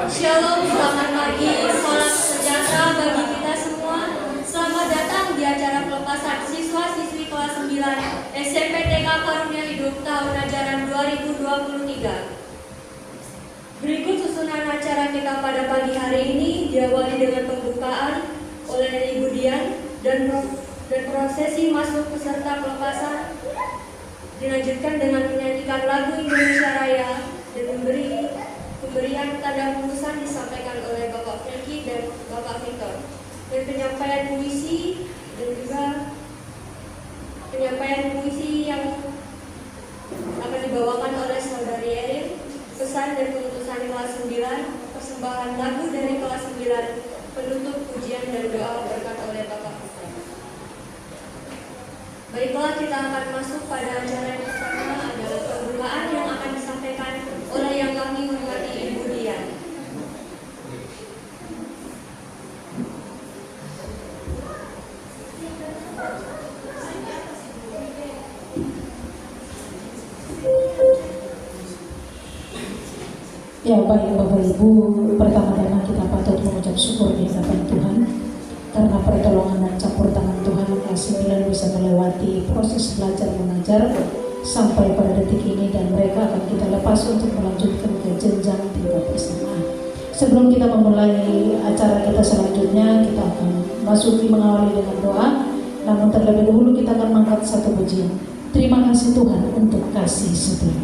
Shalom, selamat pagi, salam sejahtera bagi kita semua. Selamat datang di acara pelepasan siswa-siswi kelas 9 SMP TK Karunia Hidup tahun ajaran 2023. Berikut susunan acara kita pada pagi hari ini diawali dengan pembukaan oleh Ibu Dian dan prosesi masuk peserta pelepasan dilanjutkan dengan menyanyikan lagu Indonesia Raya dan pemberian tanda putusan disampaikan oleh Bapak Franky dan Bapak Victor, dan penyampaian puisi dan juga penyampaian puisi yang akan dibawakan oleh Saudari Erin, pesan dan penutusan kelas 9, persembahan lagu dari kelas 9, penutup pujian dan doa berkat oleh Bapak Victor. Baiklah, kita akan masuk pada acara yang pertama adalah pembukaan yang akan disampaikan oleh yang kami hormati Ibu Dian. Ya, baik Bapak Ibu, pertama-tama kita patut mengucap syukur di hadapan Tuhan karena pertolongan dan campur tangan Tuhan kelas 9 bisa melewati proses belajar mengajar sampai pada detik ini, dan mereka akan kita lepas untuk melanjutkan ke jenjang tingkat SMA. Sebelum kita memulai acara kita selanjutnya, kita akan masuki mengawali dengan doa. Namun terlebih dahulu kita akan mengangkat satu pujian. Terima kasih Tuhan untuk kasih setia.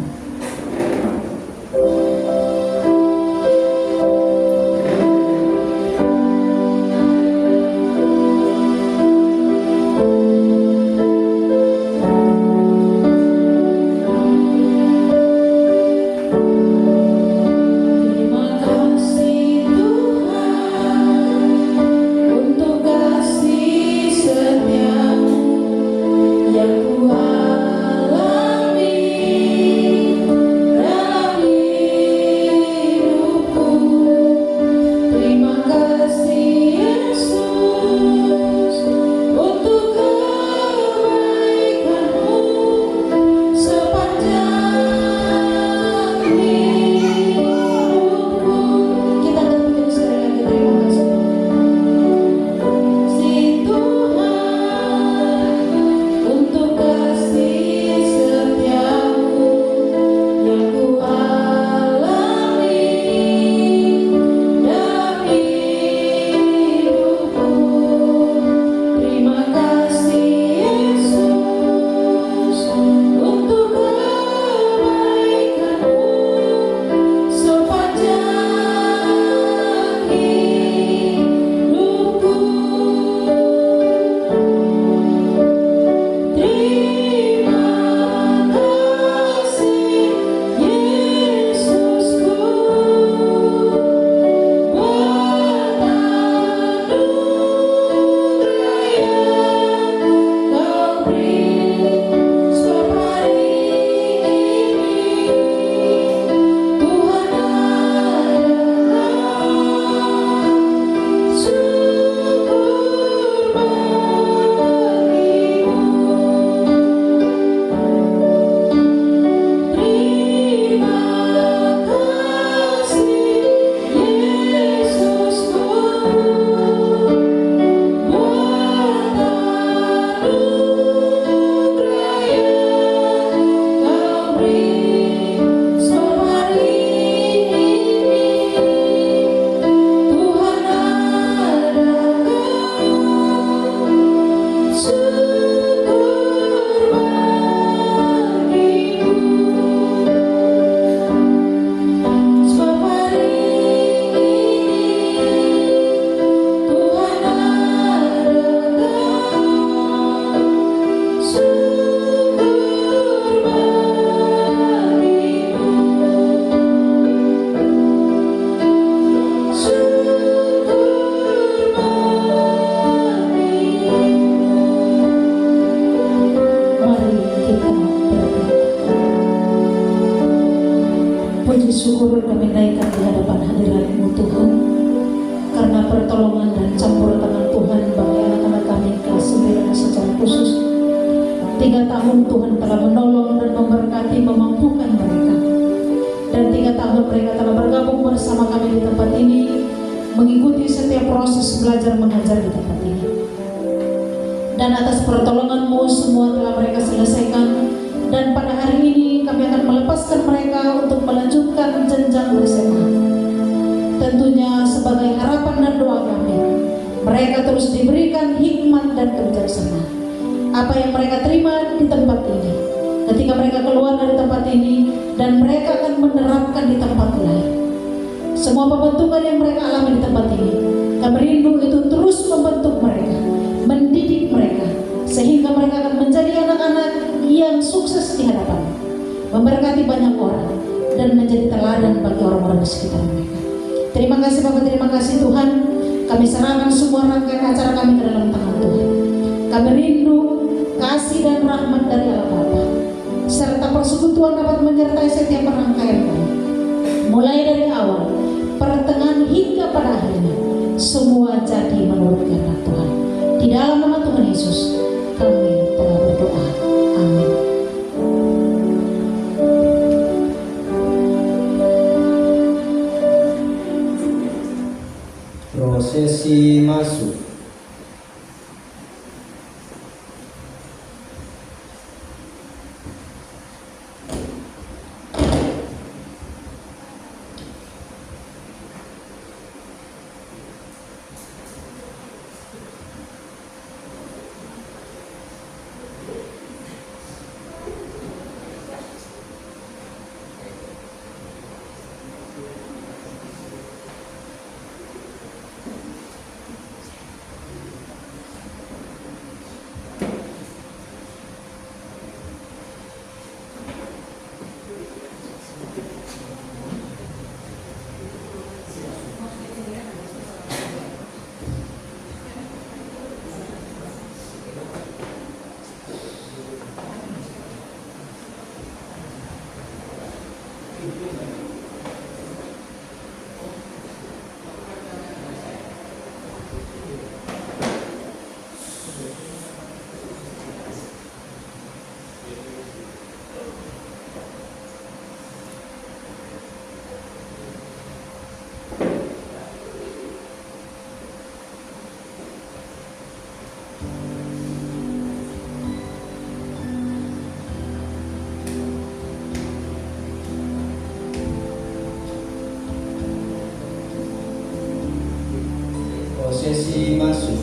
Syukur kami naikkan di hadapan hadirat-Mu Tuhan, karena pertolongan dan campur tangan Tuhan bagi anak-anak kami kelas 9 secara khusus. 3 tahun Tuhan telah menolong dan memberkati, memampukan mereka. Dan 3 tahun mereka telah bergabung bersama kami di tempat ini, mengikuti setiap proses belajar mengajar di tempat ini. Dan atas pertolongan-Mu semua telah mereka selesaikan, dan pada hari ini kami akan melepaskan mereka untuk melanjutkan jenjang SMA. Tentunya sebagai harapan dan doa kami, mereka terus diberikan hikmat dan kebijaksanaan. Apa yang mereka terima di tempat ini, ketika mereka keluar dari tempat ini, dan mereka akan menerapkan di tempat lain. Semua pembentukan yang mereka alami di tempat ini, kami rindu itu terus membentuk mereka, mendidik mereka, sehingga mereka akan menjadi anak-anak yang sukses di hadapan, memberkati banyak orang, dan menjadi teladan bagi orang-orang di sekitar mereka. Terima kasih Bapak, terima kasih Tuhan. Kami serahkan semua rangkaian acara kami ke dalam tangan Tuhan. Kami rindu kasih dan rahmat dari Allah Bapa, serta persekutuan dapat menyertai setiap rangkaian kami, mulai dari awal, pertengahan hingga pada akhirnya. Semua jadi menurut kehendak Tuhan. Di dalam nama Tuhan Yesus kami telah berdoa. Amin. Prosesi masuk. Prosesi masuk.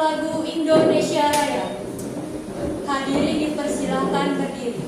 lagu Indonesia Raya. Hadirin dipersilahkan berdiri.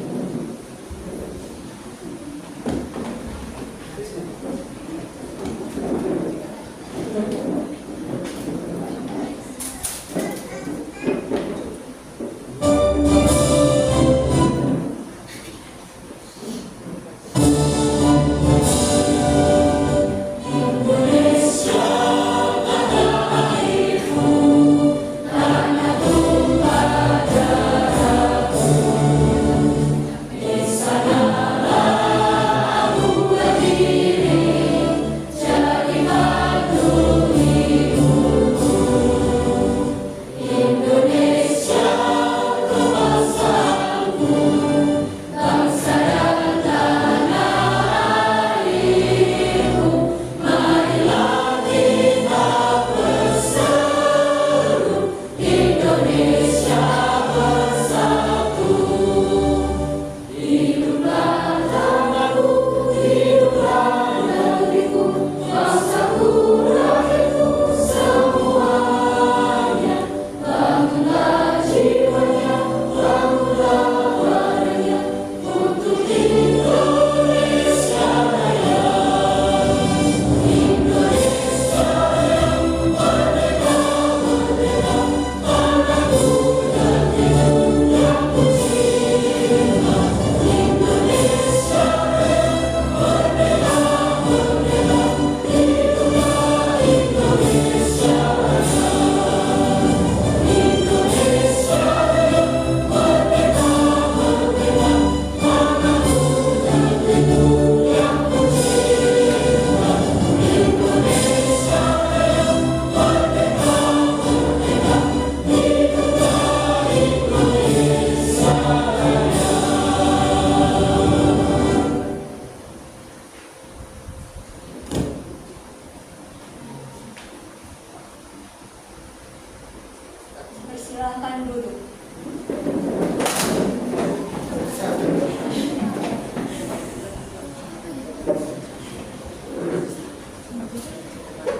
Persilahkan duduk.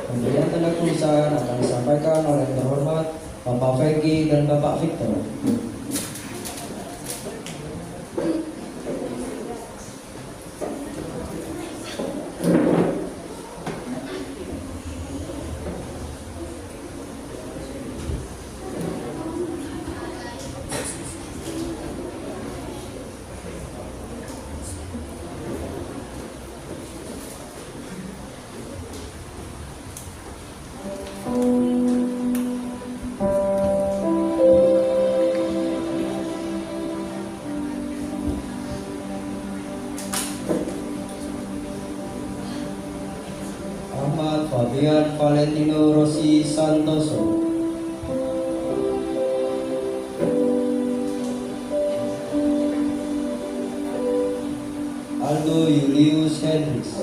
Pemberian tanda kelulusan akan disampaikan oleh yang terhormat Bapak Fegi dan Bapak Victor. Ahmad Fabian Valentino Rossi Santoso. Aldo Julius Hendricks.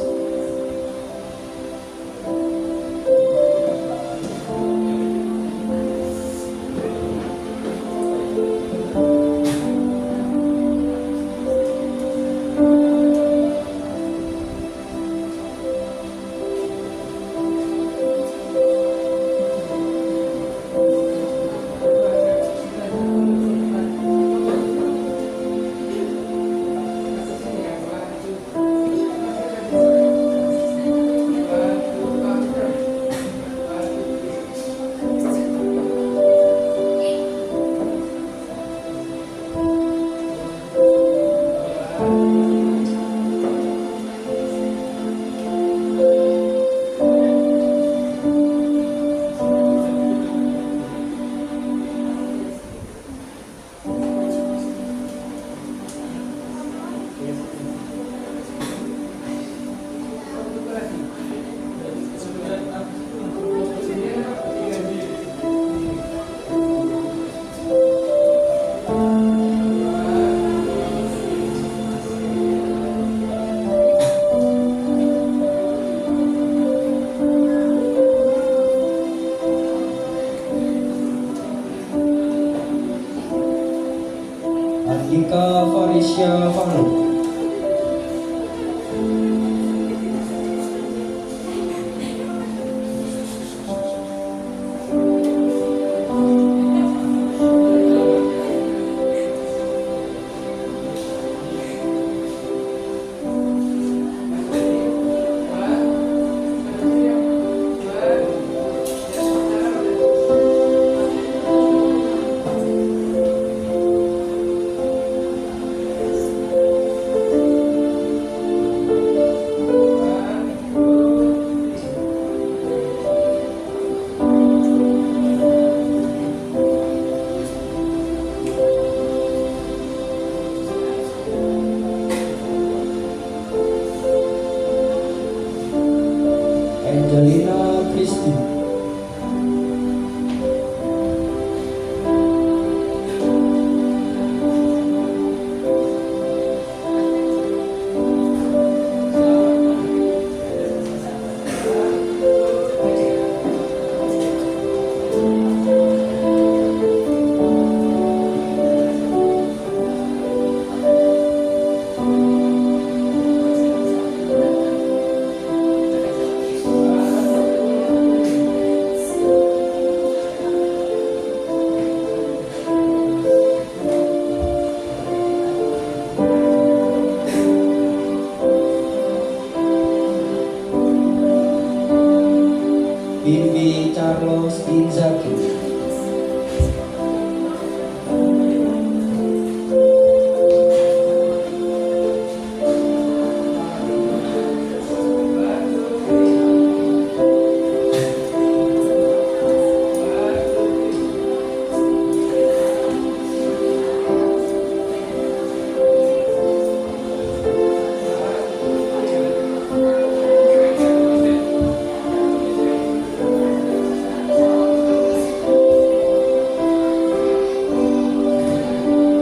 Andika Farisya Fanu.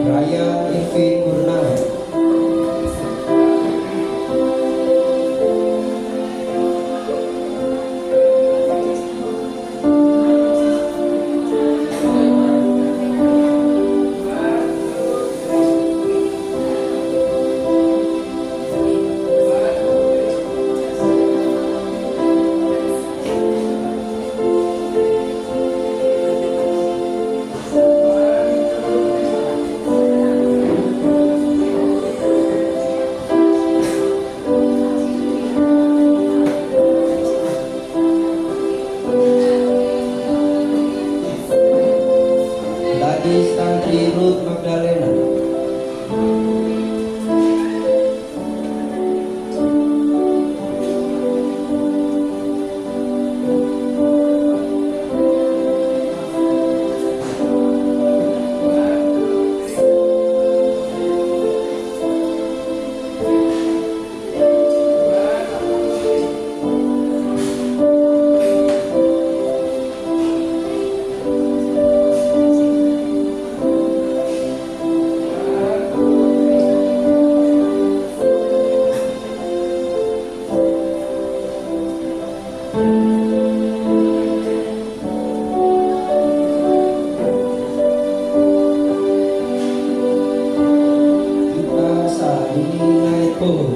Raya Irvin Purnama. Gadis Tantri Ruth Magdalena. Kita saat ini naik pohon.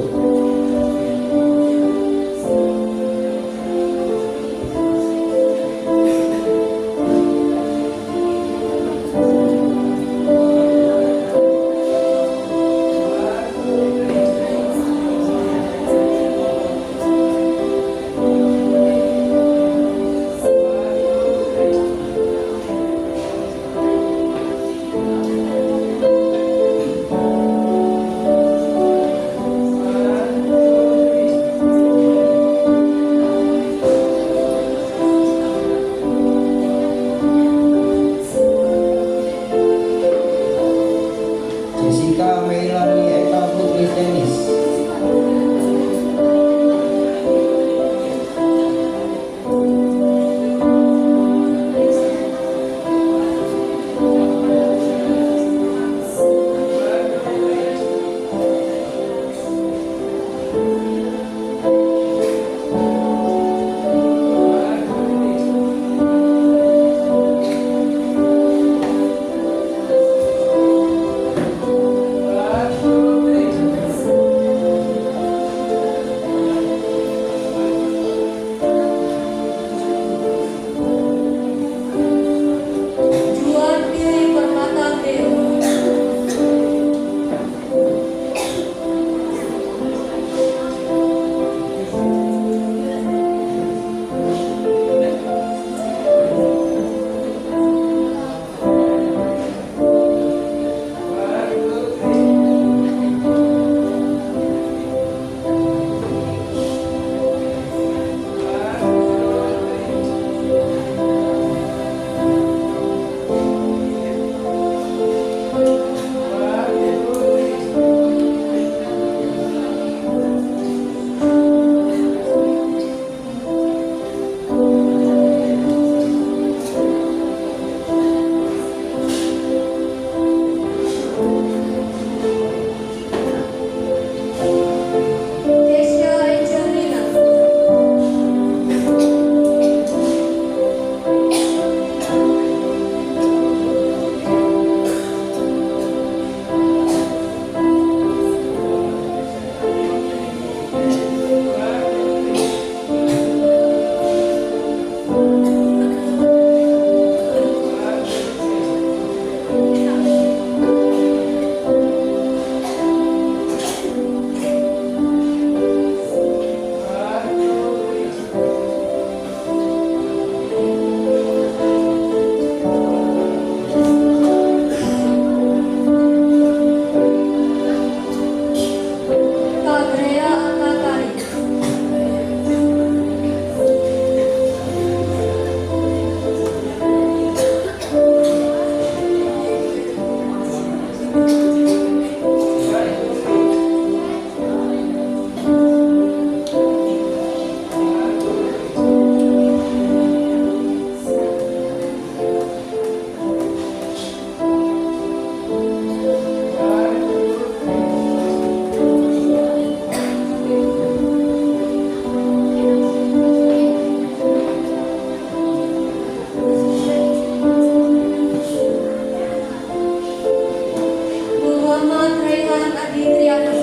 Muhammad Raihan Adi Triana.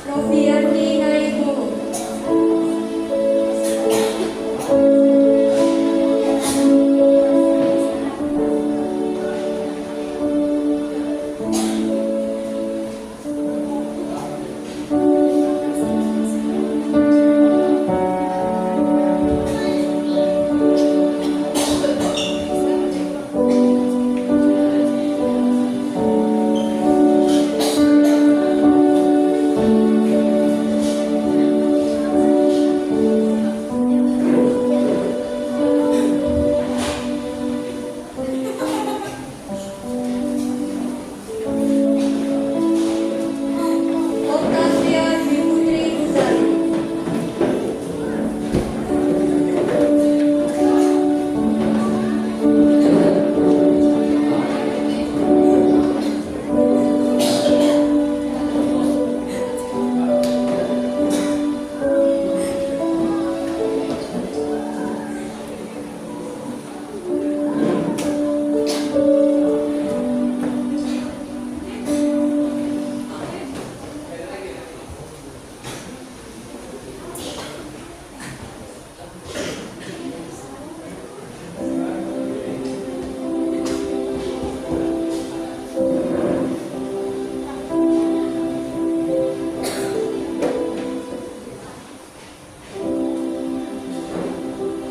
Rofiandi Naibo. Octavia Dwi Putri Guzali.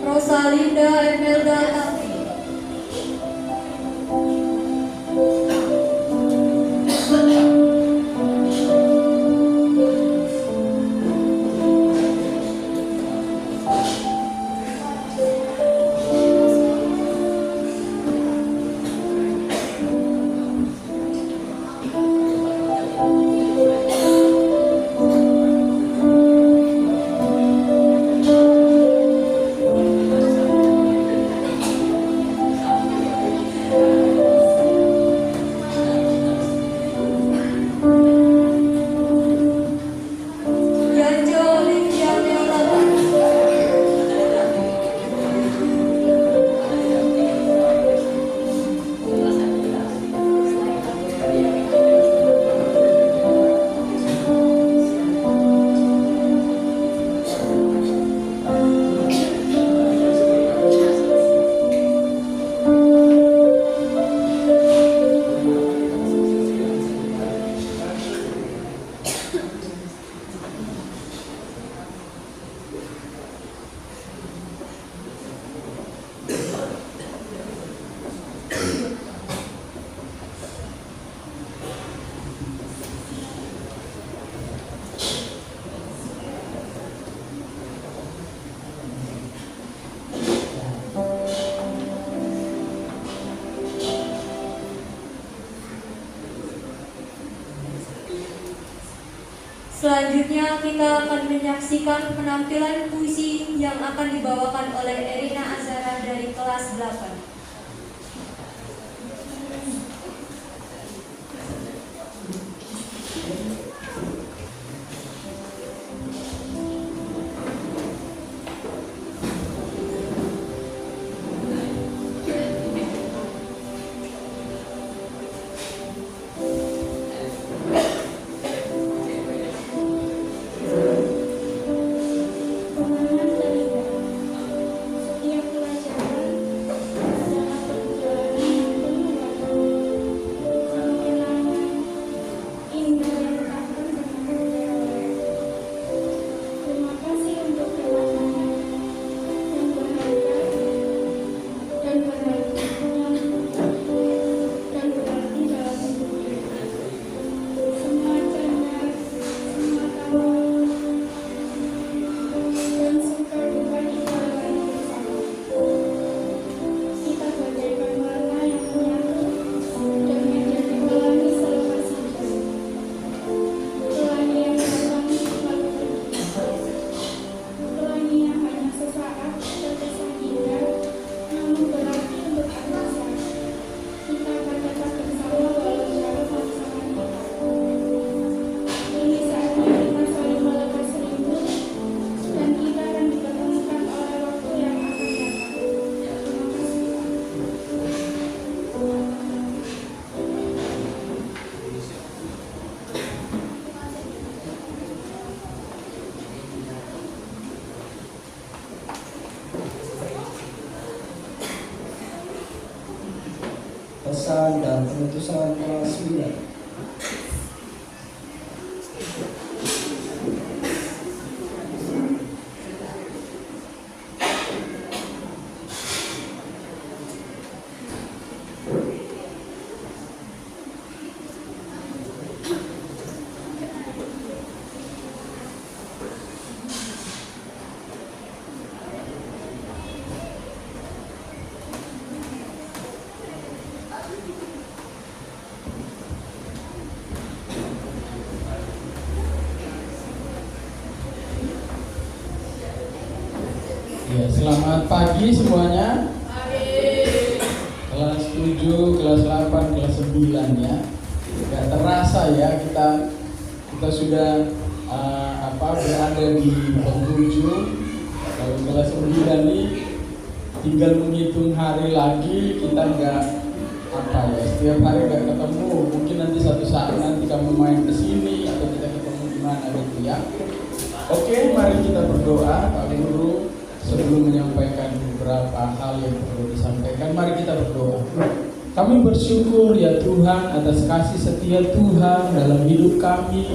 Rosalinda Emelda Tafi. Yanjo Olivia Meolata. Selanjutnya kita akan menyaksikan penampilan puisi yang akan dibawakan oleh Erina Azara dari kelas 8. Setiap pelajaran pembahasan dan pemutusan kelas 9. Ya, selamat pagi semuanya. Kelas 7, kelas 8, kelas 9 ya. Gak terasa ya kita sudah berada di penghujung. Kalau kelas 9 ini tinggal menghitung hari lagi, kita setiap hari nggak ketemu. Mungkin nanti satu saat nanti kamu main ke sini atau kita ketemu di mana gitu ya. Oke, mari kita berdoa Pak Guru. Sebelum menyampaikan beberapa hal yang perlu disampaikan, mari kita berdoa. Kami bersyukur ya Tuhan atas kasih setia Tuhan dalam hidup kami.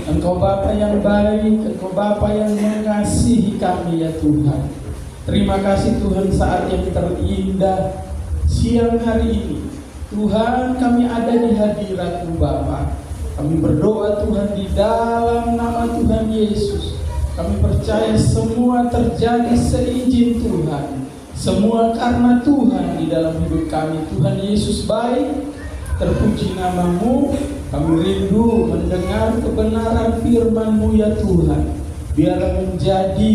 Engkau Bapa yang baik, Engkau Bapa yang mengasihi kami ya Tuhan. Terima kasih Tuhan saat yang terindah siang hari ini. Tuhan, kami ada di hadirat-Mu Bapa. Kami berdoa Tuhan di dalam nama Tuhan Yesus. Kami percaya semua terjadi seizin Tuhan. Semua karena Tuhan di dalam hidup kami. Tuhan Yesus baik, terpuji nama-Mu. Kami rindu mendengar kebenaran firman-Mu ya Tuhan. Biarlah menjadi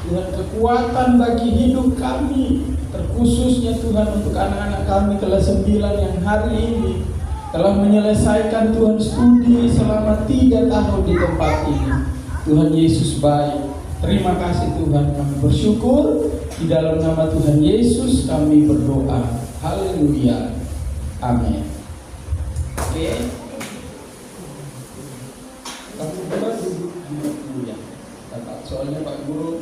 Tuhan kekuatan bagi hidup kami. Terkhususnya Tuhan untuk anak-anak kami kelas 9 yang hari ini telah menyelesaikan Tuhan studi selama 3 tahun di tempat ini. Tuhan Yesus baik. Terima kasih Tuhan, kami bersyukur. Di dalam nama Tuhan Yesus kami berdoa. Haleluya. Amin. Oke. Kami duduk dulu ya. Soalnya Pak Guru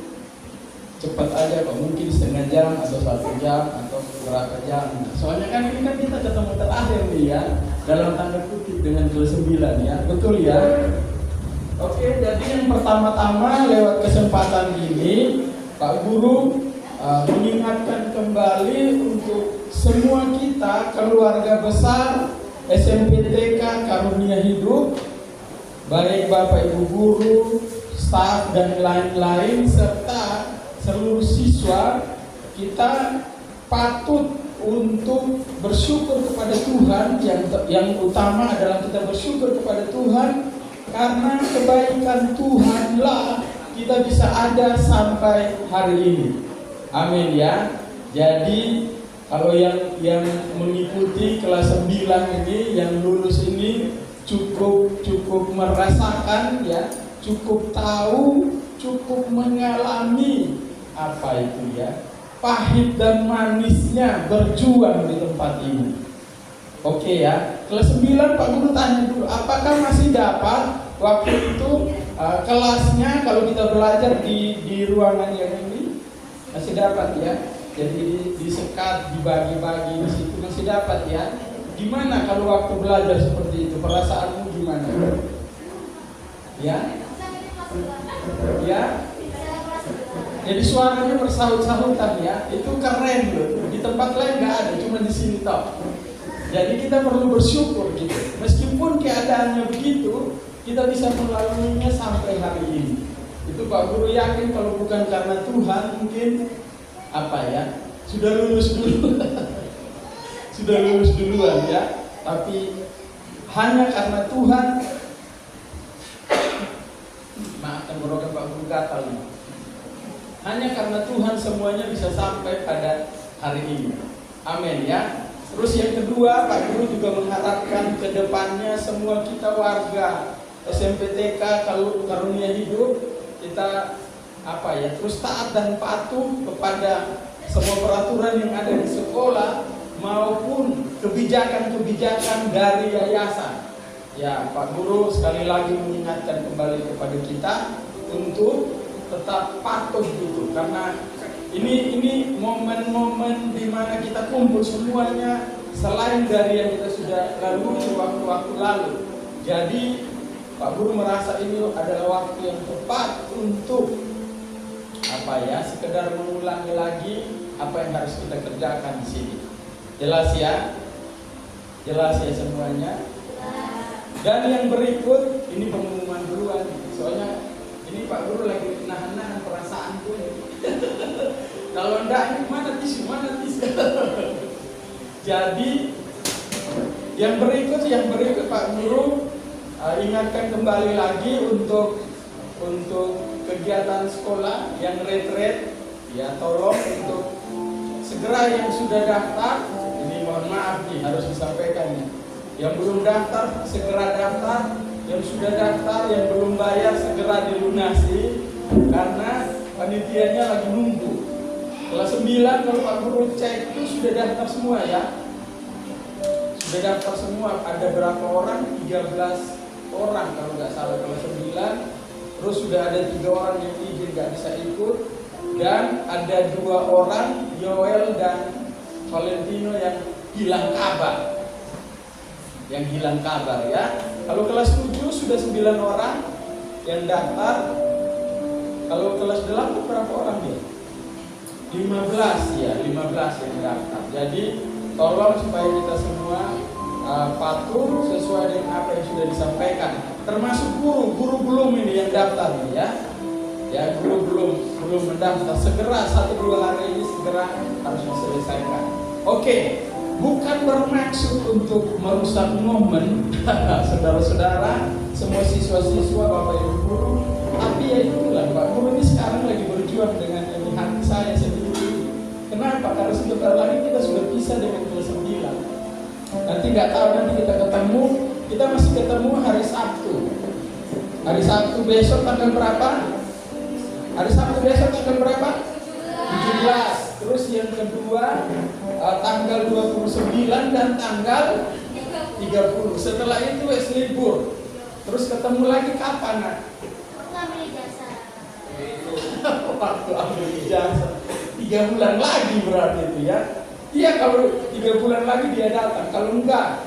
cepat aja Pak, mungkin setengah jam atau 1 jam atau berapa jam. Soalnya kan ini kan kita ketemu terakhir nih ya, dalam tanda kutip dengan kelas 9 ya. Betul ya? Oke, jadi yang pertama-tama lewat kesempatan ini Pak Guru mengingatkan kembali untuk semua kita, keluarga besar SMPTK Karunia Hidup, baik Bapak Ibu guru, staf dan lain-lain serta seluruh siswa, kita patut untuk bersyukur kepada Tuhan. Yang utama adalah kita bersyukur kepada Tuhan karena kebaikan Tuhanlah kita bisa ada sampai hari ini. Amin ya. Jadi kalau yang mengikuti kelas 9 ini, yang lulus ini cukup merasakan ya, cukup tahu, cukup mengalami apa itu ya, pahit dan manisnya berjuang di tempat ini. Oke ya, kelas 9 Pak Guru tanya dulu, apakah masih dapat waktu itu kelasnya kalau kita belajar di ruangan yang ini? Masih dapat ya? Jadi disekat, dibagi-bagi di situ masih dapat ya? Gimana kalau waktu belajar seperti itu? Perasaanmu gimana? Ya? Ya? Jadi suaranya bersaut-sautan ya? Itu keren loh. Di tempat lain nggak ada, cuma di sini toh. Jadi kita perlu bersyukur gitu. Meskipun keadaannya begitu, kita bisa melaluinya sampai hari ini. Itu Pak Guru yakin kalau bukan karena Tuhan mungkin sudah lulus dulu. Sudah lulus duluan ya. Tapi hanya karena Tuhan, maafkan berokan Pak Guru gatal. Hanya karena Tuhan semuanya bisa sampai pada hari ini. Amin ya. Terus yang kedua, Pak Guru juga mengharapkan ke depannya semua kita warga SMPTK Karunia Hidup, kita terus taat dan patuh kepada semua peraturan yang ada di sekolah maupun kebijakan-kebijakan dari yayasan. Ya, Pak Guru sekali lagi mengingatkan kembali kepada kita untuk tetap patuh gitu, karena ini momen-momen di mana kita kumpul semuanya selain dari yang kita sudah lalui waktu-waktu lalu. Jadi Pak Guru merasa ini adalah waktu yang tepat untuk sekedar mengulangi lagi apa yang harus kita kerjakan di sini. Jelas ya? Jelas ya semuanya? Dan yang berikut ini pengumuman duluan. Soalnya ini Pak Guru lagi nahan-nahan perasaanku. Kalau enggak, ini mana tisu? Jadi yang berikut Pak Guru ingatkan kembali lagi untuk kegiatan sekolah yang retret, ya tolong untuk segera yang sudah daftar, ini mohon maaf nih harus disampaikan nih. Yang belum daftar segera daftar, yang sudah daftar yang belum bayar segera dilunasi karena panitianya lagi nunggu. Kelas 9 kalau Pak Guru cek itu sudah daftar semua ya. Sudah daftar semua, ada berapa orang? 13 orang kalau nggak salah kelas 9. Terus sudah ada 3 orang yang izin nggak bisa ikut, dan ada 2 orang, Yoel dan Valentino, yang hilang kabar. Ya. Kalau kelas 7 sudah 9 orang yang daftar. Kalau kelas 8 berapa orang dia? 15 yang daftar. Jadi tolong supaya kita semua patuh sesuai dengan apa yang sudah disampaikan. Termasuk guru belum ini yang daftar nih ya. Ya, guru belum mendaftar. Segera 1-2 hari ini segera harus diselesaikan. Oke, bukan bermaksud untuk merusak momen saudara-saudara, semua siswa-siswa, Bapak Ibu guru. Tapi ya itulah, Pak Guru ini sekarang lagi berjuang dengan hati saya sendiri. Kenapa? Karena sebentar lagi kita sudah pisah dengan kelas 9. Nanti nggak tahu, nanti kita ketemu, kita masih ketemu hari Sabtu. Hari Sabtu besok tanggal berapa? Hari Sabtu besok tanggal berapa? 17. Terus yang kedua tanggal 29 dan tanggal 30. Setelah itu libur. Terus ketemu lagi kapan, Nak? Waktu ambil ijazah 3 bulan lagi berarti itu ya. Iya, kalau 3 bulan lagi dia datang. Kalau enggak,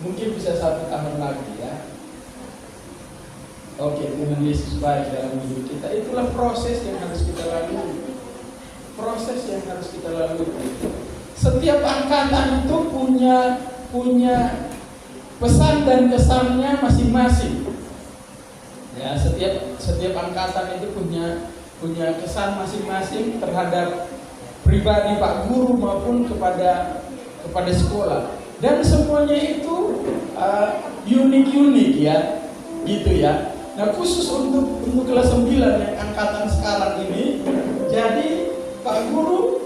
mungkin bisa 1 tahun lagi ya. Oke, Tuhan Yesus baik dalam hidup kita. Itulah proses yang harus kita lalui. Setiap angkatan itu punya pesan dan kesannya masing-masing. Ya, setiap angkatan itu punya kesan masing-masing terhadap pribadi Pak Guru maupun kepada sekolah. Dan semuanya itu unik ya, gitu ya. Nah, khusus untuk kelas 9 yang angkatan sekarang ini, jadi Pak Guru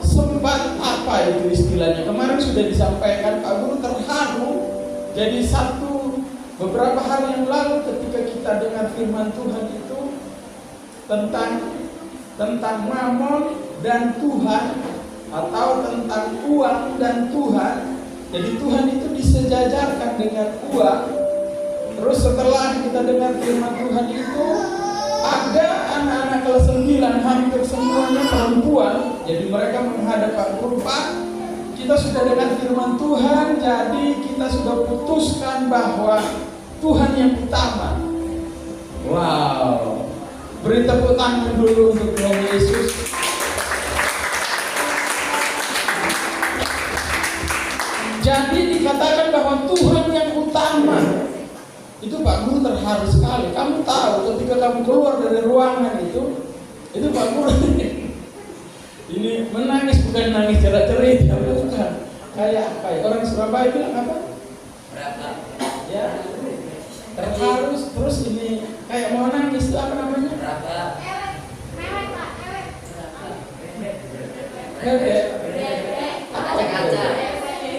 sempat apa itu istilahnya? Kemarin sudah disampaikan, Pak Guru terharu. Jadi beberapa hari yang lalu ketika kita dengar firman Tuhan itu tentang mamon dan Tuhan, atau tentang uang dan Tuhan. Jadi Tuhan itu disejajarkan dengan uang. Terus setelah kita dengar firman Tuhan itu, ada anak-anak kelas 9 hampir semuanya perempuan. Jadi mereka menghadap Pak Guru, Pak, kita sudah dengar firman Tuhan, jadi kita sudah putuskan bahwa Tuhan yang utama. Wow, beri tepuk tangan dulu untuk Tuhan Yesus. Jadi dikatakan bahwa Tuhan yang utama. Itu Pak Guru terharu sekali. Kamu tahu ketika kamu keluar dari ruangan itu Pak Guru ini menangis, bukan nangis cerit-cerit, bukan. Kayak orang Surabaya bilang apa? Ya, terharu terus ini kayak mau nangis, itu apa namanya?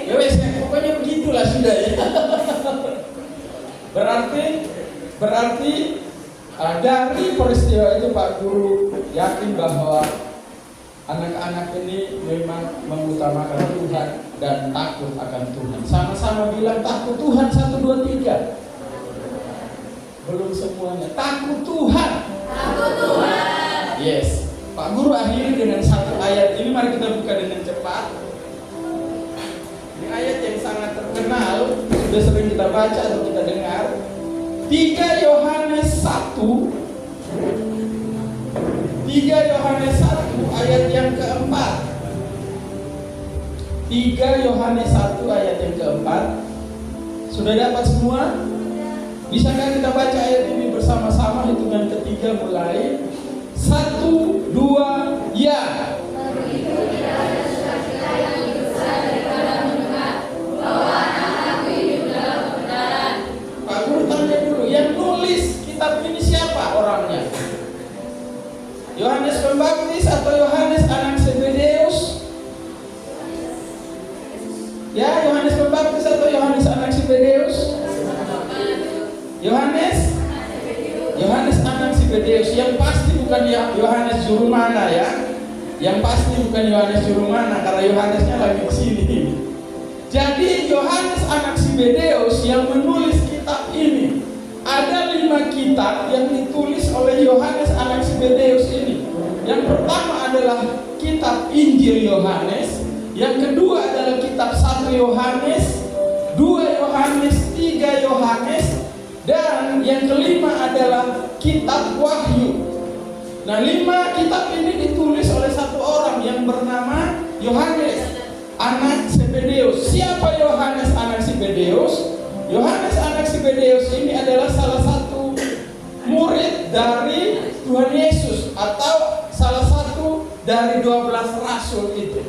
Ya wes, pokoknya begitulah sudah ya. Berarti dari peristiwa itu Pak Guru yakin bahwa anak-anak ini memang mengutamakan Tuhan dan takut akan Tuhan. Sama-sama bilang takut Tuhan, 1, 2, 3. Belum semuanya. Takut Tuhan. Takut Tuhan. Yes. Pak Guru akhiri dengan 1 ayat ini. Mari kita buka dengan cepat. kenal, sudah sering kita baca atau kita dengar, 3 Yohanes 1 ayat yang keempat. 3 Yohanes 1 ayat yang keempat. Sudah dapat semua? Bisakah kita baca ayat ini bersama-sama? Hitungan ketiga mulai. 1, 2, ya. Pak Guru tanya dulu, yang nulis kitab ini siapa orangnya? Yohanes Pembaptis atau Yohanes anak Zebedeus? Ya, Yohanes Pembaptis atau Yohanes anak Zebedeus? Yohanes anak Zebedeus. Yang pasti bukan Yohanes juru mana ya. Yang pasti bukan Yohanes juru mana, karena Yohanesnya lagi di sini. Jadi Yohanes anak Zebedeus yang menulis kitab ini. Ada 5 kitab yang ditulis oleh Yohanes anak Zebedeus ini. Yang pertama adalah kitab Injil Yohanes. Yang kedua adalah kitab 1 Yohanes, 2 Yohanes, 3 Yohanes, dan yang kelima adalah kitab Wahyu. Nah, 5 kitab ini ditulis oleh satu orang yang bernama Yohanes anak Zebedeus. Siapa Yohanes anak Zebedeus? Yohanes anak Zebedeus ini adalah salah satu murid dari Tuhan Yesus, atau salah satu dari 12 rasul itu.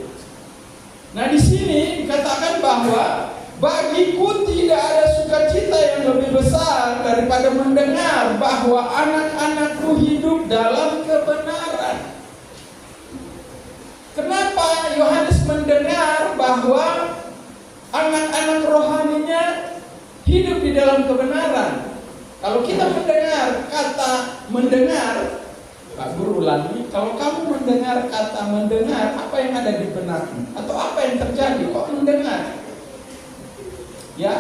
Nah, di sini dikatakan bahwa bagiku tidak ada sukacita yang lebih besar daripada mendengar bahwa anak-anakku hidup dalam kebenaran. Kenapa Yohanes mendengar bahwa anak-anak rohaninya hidup di dalam kebenaran? Kalau kita mendengar kata mendengar, Pak Guru ulangi, kalau kamu mendengar kata mendengar, apa yang ada di benakmu? Atau apa yang terjadi? Kok mendengar? Ya,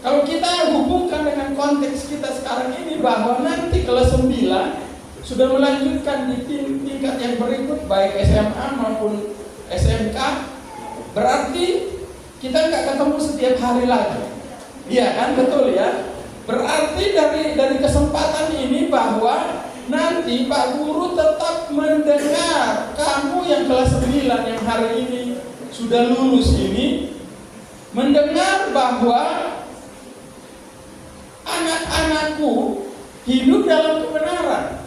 kalau kita hubungkan dengan konteks kita sekarang ini, bahwa nanti kelas 9 sudah melanjutkan di tingkat yang berikut, baik SMA maupun SMK, berarti kita nggak ketemu setiap hari lagi. Iya kan, betul ya. Berarti dari kesempatan ini bahwa nanti Pak Guru tetap mendengar kamu yang kelas 9 yang hari ini sudah lulus ini, mendengar bahwa anak-anakku hidup dalam kebenaran.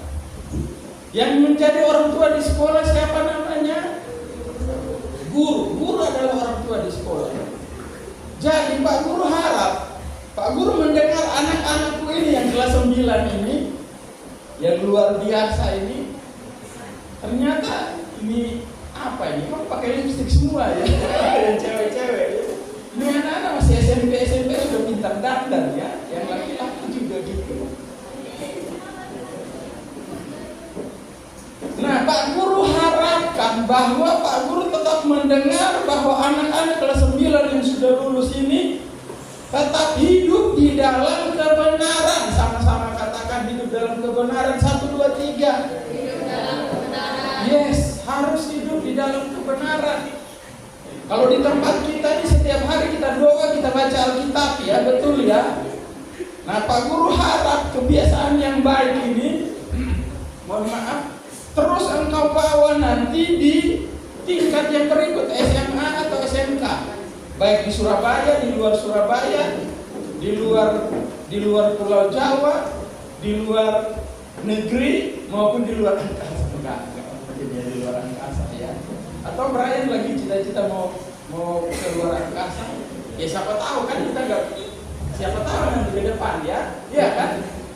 Yang menjadi orang tua di sekolah siapa namanya? Guru. Guru adalah orang tua di sekolah. Jadi Pak Guru harap Pak Guru mendengar anak-anakku ini yang kelas 9 ini, yang luar biasa ini, ternyata ini apa ini? Kok pakai lipstik semua ya? Yang cewek-cewek ya? Ini anak-anak masih SMP sudah pintar dandan ya. Yang laki-laki juga gitu. Nah, Pak Guru harapkan bahwa Pak Guru tetap mendengar bahwa anak-anak kelas 9 yang sudah lulus ini tetap hidup di dalam kebenaran. Sama-sama katakan hidup dalam kebenaran. 1, 2, 3. Hidup dalam kebenaran. Yes, harus hidup di dalam kebenaran. Kalau di tempat kita ini setiap hari kita doa, kita baca Alkitab ya, betul ya. Nah, Pak Guru harap kebiasaan yang baik ini, mohon maaf, terus engkau bawa nanti di tingkat yang berikut, SMA atau SMK. Baik di Surabaya, di luar Surabaya, di luar Pulau Jawa, di luar negeri maupun di luar angkasa. Enggak mungkin ya di luar angkasa ya. Atau Brian lagi cita-cita mau ke luar angkasa. Ya siapa tahu kan, kita enggak, siapa tahu nanti ke depan ya. Iya kan?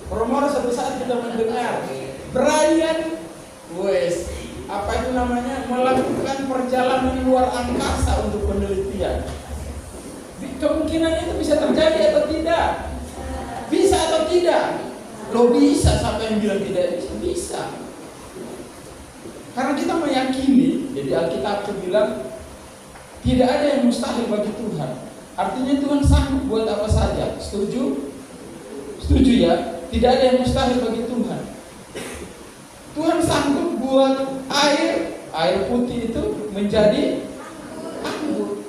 Promor suatu saat kita mendengar Brian apa itu namanya, melakukan perjalanan luar angkasa untuk penelitian. Kemungkinan itu bisa terjadi atau tidak? Bisa atau tidak? Lo bisa, siapa yang bilang tidak bisa? Bisa. Karena kita meyakini, jadi Alkitab itu bilang tidak ada yang mustahil bagi Tuhan. Artinya Tuhan sanggup buat apa saja. Setuju? Setuju ya? Tidak ada yang mustahil bagi Tuhan. Tuhan sanggup buat air putih itu menjadi anggur.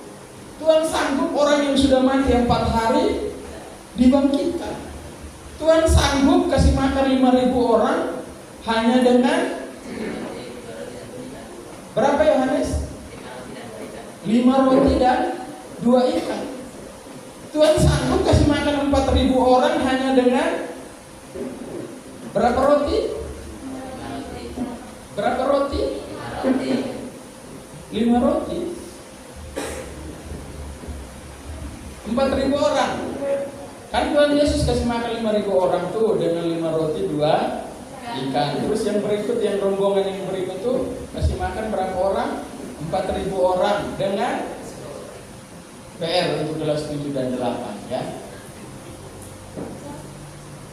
Tuhan sanggup orang yang sudah mati 4 hari dibangkitkan. Tuhan sanggup kasih makan 5.000 orang hanya dengan berapa Yohanes? 5 roti dan 2 ikan. Tuhan sanggup kasih makan 4.000 orang hanya dengan berapa roti? Berapa roti? 5 roti. 4.000 orang. Kan Tuhan Yesus kasih makan 5.000 orang tuh dengan 5 roti 2 ikan. Terus yang berikut, yang rombongan yang berikut tuh kasih makan berapa orang? 4.000 orang dengan PR untuk kelas 7 dan 8 ya.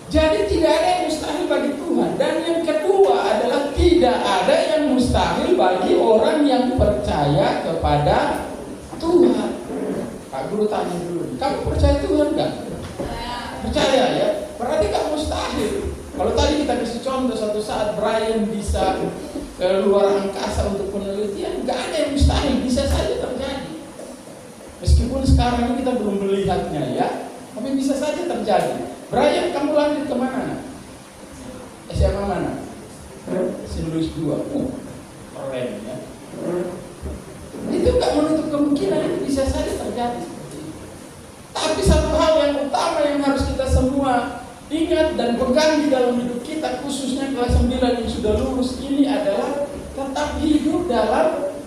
Jadi tidak ada yang mustahil bagi Tuhan. Dan yang kedua adalah tidak ada yang mustahil bagi orang yang percaya kepada Tuhan. Pak Guru tanya dulu, kamu percaya Tuhan enggak? Percaya ya? Berarti gak mustahil. Kalau tadi kita kasih contoh satu saat Brian bisa ke luar angkasa untuk penelitian, gak ada yang mustahil, bisa saja terjadi. Meskipun sekarang ini kita belum melihatnya ya, tapi bisa saja terjadi. Brian, kamu lanjut kemana? SMA mana? St. Louis 2. Keren ya. Itu gak menutup kemungkinan, itu bisa saja terjadi seperti itu. Tapi satu hal yang utama yang harus kita semua ingat dan pegang di dalam hidup kita, khususnya kelas 9 yang sudah lulus ini adalah tetap hidup dalam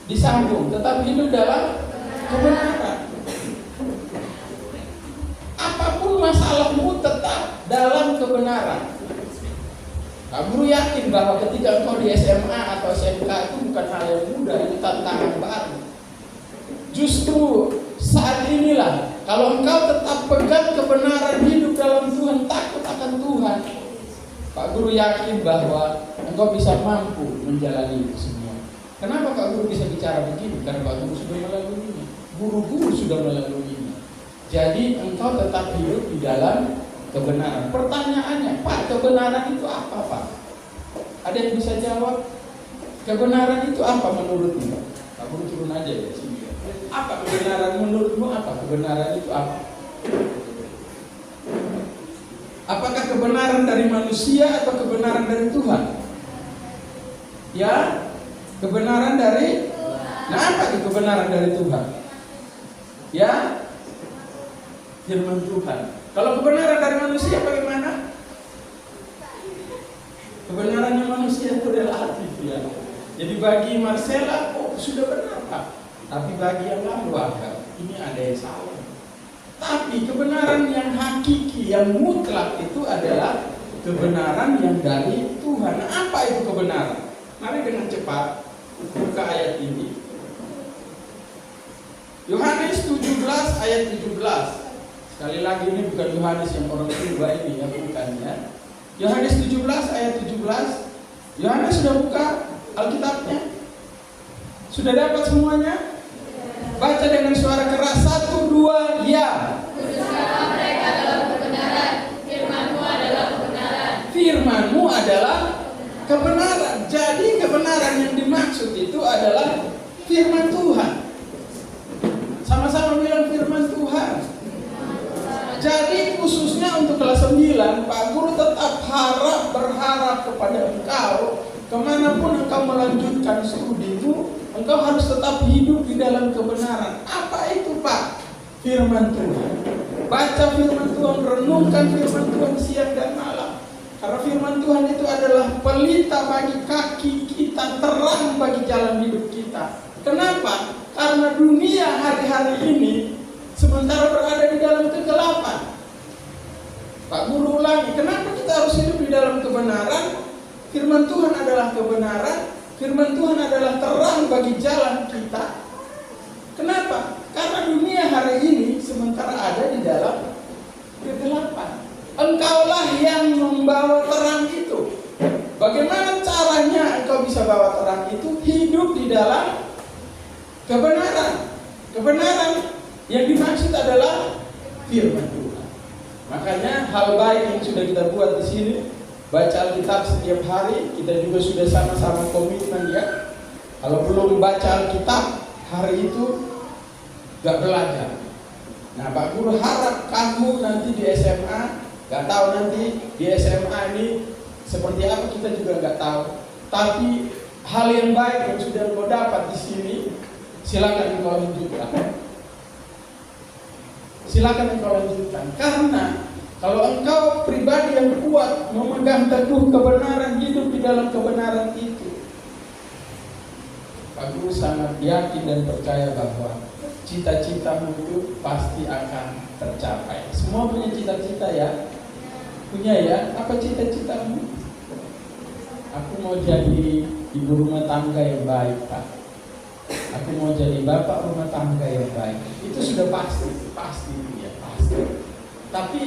disambung, tetap hidup dalam kebenaran. Apapun masalahmu tetap dalam kebenaran. Pak Guru yakin bahwa ketika engkau di SMA atau SMK itu bukan hal yang mudah, itu tantangan baru. Justru saat inilah, kalau engkau tetap pegang kebenaran, hidup dalam Tuhan, takut akan Tuhan, Pak Guru yakin bahwa engkau bisa mampu menjalani itu semua. Kenapa Pak Guru bisa bicara begini? Karena Pak Guru sudah melaluinya, guru-guru sudah melaluinya. Jadi engkau tetap hidup di dalam kebenaran. Pertanyaannya, Pak, kebenaran itu apa, Pak? Ada yang bisa jawab? Kebenaran itu apa menurutmu? Pak Guru turun aja ya sini. Apa kebenaran menurutmu? Apa kebenaran itu apa? Apakah kebenaran dari manusia atau kebenaran dari Tuhan? Ya, kebenaran dari. Nah, apa itu kebenaran dari Tuhan? Ya, firman Tuhan. Kalau kebenaran dari manusia bagaimana? Kebenarannya manusia itu relatif ya. Jadi bagi Marcella, sudah benar Pak. Tapi bagi yang lain ini ada yang salah. Tapi kebenaran yang hakiki, yang mutlak itu adalah kebenaran yang dari Tuhan. Nah, apa itu kebenaran? Mari dengan cepat buka ayat ini. Yohanes 17 ayat 17. Sekali lagi ini bukan Yohanes yang orang tua ini ya, bukan ya. Yohanes 17 ayat 17. Yohanes sudah buka Alkitabnya? Sudah dapat semuanya? Baca dengan suara keras, 1, 2, ya. Kuduskanlah mereka dalam kebenaran, firman-Mu adalah kebenaran. Firman-Mu adalah kebenaran. Jadi kebenaran yang dimaksud itu adalah firman Tuhan. Sama-sama bilang firman Tuhan. Jadi khususnya untuk kelas 9, Pak Guru tetap berharap kepada engkau, kemanapun engkau melanjutkan studimu, engkau harus tetap hidup di dalam kebenaran. Apa itu Pak? Firman Tuhan. Baca firman Tuhan, renungkan firman Tuhan siang dan malam. Karena firman Tuhan itu adalah pelita bagi kaki kita, terang bagi jalan hidup kita. Kenapa? Karena dunia hari-hari ini sementara berada di dalam kegelapan. Pak Guru ulangi, kenapa kita harus hidup di dalam kebenaran? Firman Tuhan adalah kebenaran. Firman Tuhan adalah terang bagi jalan kita. Kenapa? Karena dunia hari ini sementara ada di dalam kegelapan. Engkaulah yang membawa terang itu. Bagaimana caranya engkau bisa bawa terang itu? Hidup di dalam kebenaran. Kebenaran yang dimaksud adalah firman Tuhan. Makanya hal baik yang sudah kita buat di sini, baca Alkitab setiap hari. Kita juga sudah sama-sama komitmen ya. Kalau belum baca Alkitab hari itu, nggak belajar. Nah, Pak Guru harap kamu nanti di SMA, nggak tahu nanti di SMA ini seperti apa, kita juga nggak tahu. Tapi hal yang baik yang sudah kau dapat di sini, silakan engkau lanjutkan. Silakan engkau lanjutkan. Karena kalau engkau pribadi yang kuat, memegang teguh kebenaran, hidup di dalam kebenaran itu, Pak Guru sangat yakin dan percaya bahwa cita-citamu itu pasti akan tercapai. Semua punya cita-cita ya? Punya ya? Apa cita-citamu? Aku mau jadi ibu rumah tangga yang baik, Pak. Aku mau jadi bapak rumah tangga yang baik. Itu sudah pasti ya, pasti. Tapi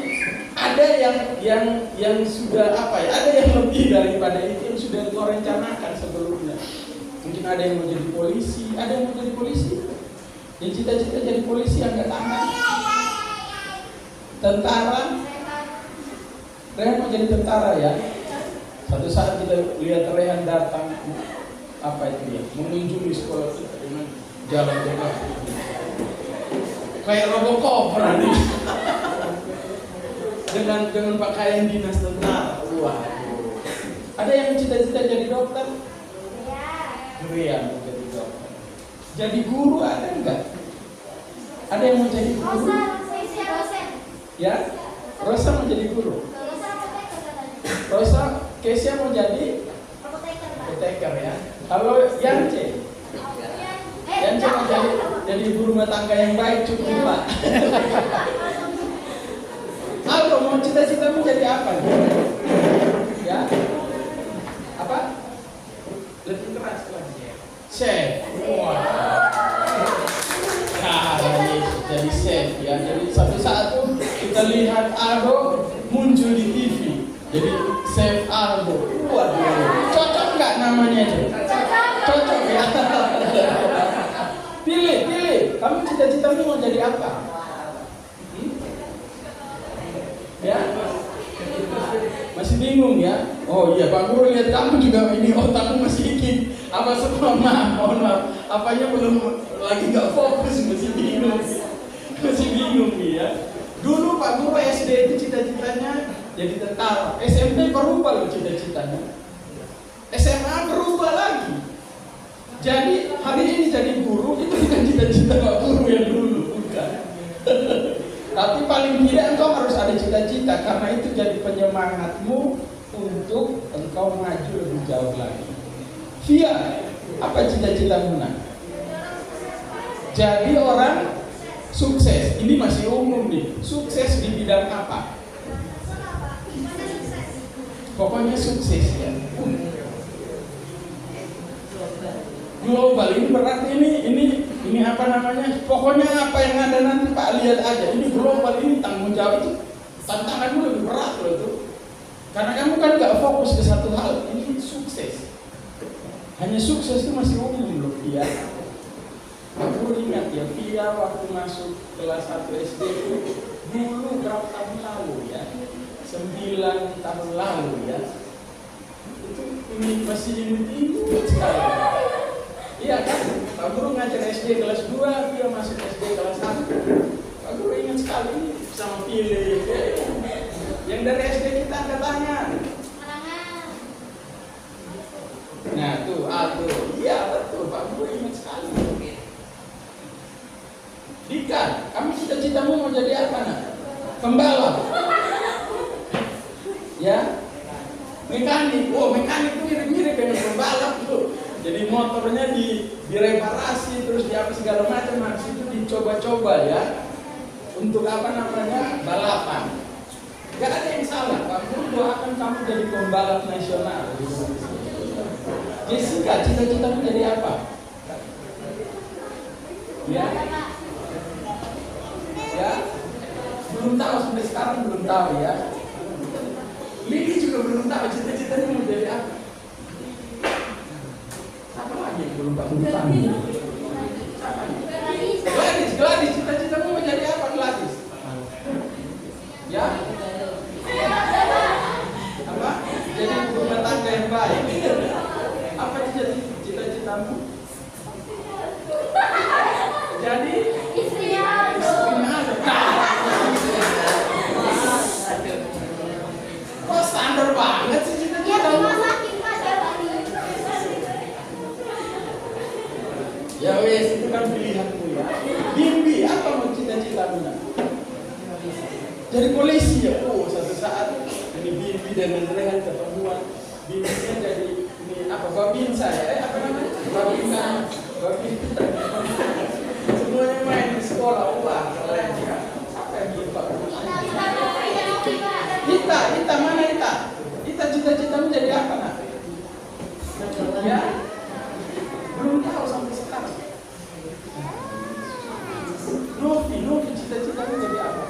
ada yang sudah apa ya? Ada yang lebih daripada itu yang sudah kau rencanakan sebelumnya. Mungkin ada yang mau jadi polisi, ada yang mau jadi polisi. Yang cita-cita jadi polisi angkat tangan. Tentara. Rehan mau jadi tentara ya. Satu saat kita lihat Rehan datang, apa itu ya? Mengunjungi sekolah kita dengan jalan-jalan. Kayak Robocop berani. dengan pakaian dinas tentara. Wah. Ada yang cita-cita jadi dokter? Rehan mau jadi dokter. Jadi guru ada enggak? Ada yang mau jadi guru? Ya? Rosa mau jadi guru? Rosa, Kesia mau jadi? Apoteker ya? Kalau Yance? Yance mau jadi ibu rumah tangga yang baik, cukup Pak. Aldo mau cita-citamu jadi apa? Ya? Apa? Lebih keras lagi. Chef. Wah. Jadi chef ya. Jadi satu saat tuh kita lihat Aldo muncul di TV. Jadi chef Aldo. Waduh. Cocok nggak namanya itu? Cocok ya. Pilih. Kamu cita-citamu mau jadi apa? Ya? Masih bingung ya? Oh iya, Pak Guru lihat kamu juga ini otakmu masih dikit. Apa semua mohon maaf. Apanya belum lagi nggak fokus, masih bingung nih ya. Dulu Pak Guru SD itu cita-citanya jadi tentara. SMP berubah loh cita-citanya. SMA berubah lagi. Jadi hari ini jadi guru itu bukan cita-cita Pak Guru yang dulu, bukan. Tapi paling tidak engkau harus ada cita-cita, karena itu jadi penyemangatmu untuk engkau maju lebih jauh lagi. Via, apa cita-citamu nak? Jadi orang sukses. Ini masih umum nih. Sukses di bidang apa? Pokoknya sukses ya. Global ini berarti ini apa namanya? Pokoknya apa yang ada nanti Pak lihat aja. Ini global, ini tanggung jawab itu. Tantanganmu lebih berat loh itu. Karena kamu kan nggak fokus ke satu hal. Ini sukses. Hanya sukses itu masih umum loh dia. Aku ingat ya, dia waktu masuk kelas 1 SD itu dulu berapa tahun lalu ya? 9 tahun lalu ya. Itu ini masih ingat sekali. Iya kan? Pak Guru ngajar SD kelas 2, dia masuk SD kelas 1. Pak Guru ingat sekali sama pilih. Yang dari SD kita angkat tangan. Nah tuh, iya betul, Pak Guru ingat sekali. Dika, kamu cita-citamu mau jadi apa nak? Pembalap. Ya? Mekanik. Oh, mekanik itu mirip-mirip dengan pembalap tuh. Jadi motornya direparasi terus di apa segala macam, habis itu dicoba-coba ya. Untuk apa namanya? Balapan. Gak ada yang salah, Pak Guru doakan kamu jadi pembalap nasional. Jessica, cita-citamu jadi apa? Ya? Ya? Belum tahu, sampai sekarang belum tahu ya. Lili juga belum tahu cita-citanya mau jadi apa. Apa lagi yang belum Pak Guru tahu? Gladys, cita-citamu mau jadi apa Gladys? Ya? Apa? Jadi rumah tangga yang baik. Apa cita-citamu? Jadi jadi polisi ya. Satu saat ini Bibi dan Andrehan ketemuan. Bibinya jadi ini apa? Babinsa ya? Apa namanya? Babinsa. Semuanya main di sekolah. Wah, keren ya. Apa yang Pak? Ita mana Ita? Ita cita-citamu jadi apa nak? Ya? Belum tahu sampai sekarang. Novi cita-citamu jadi apa?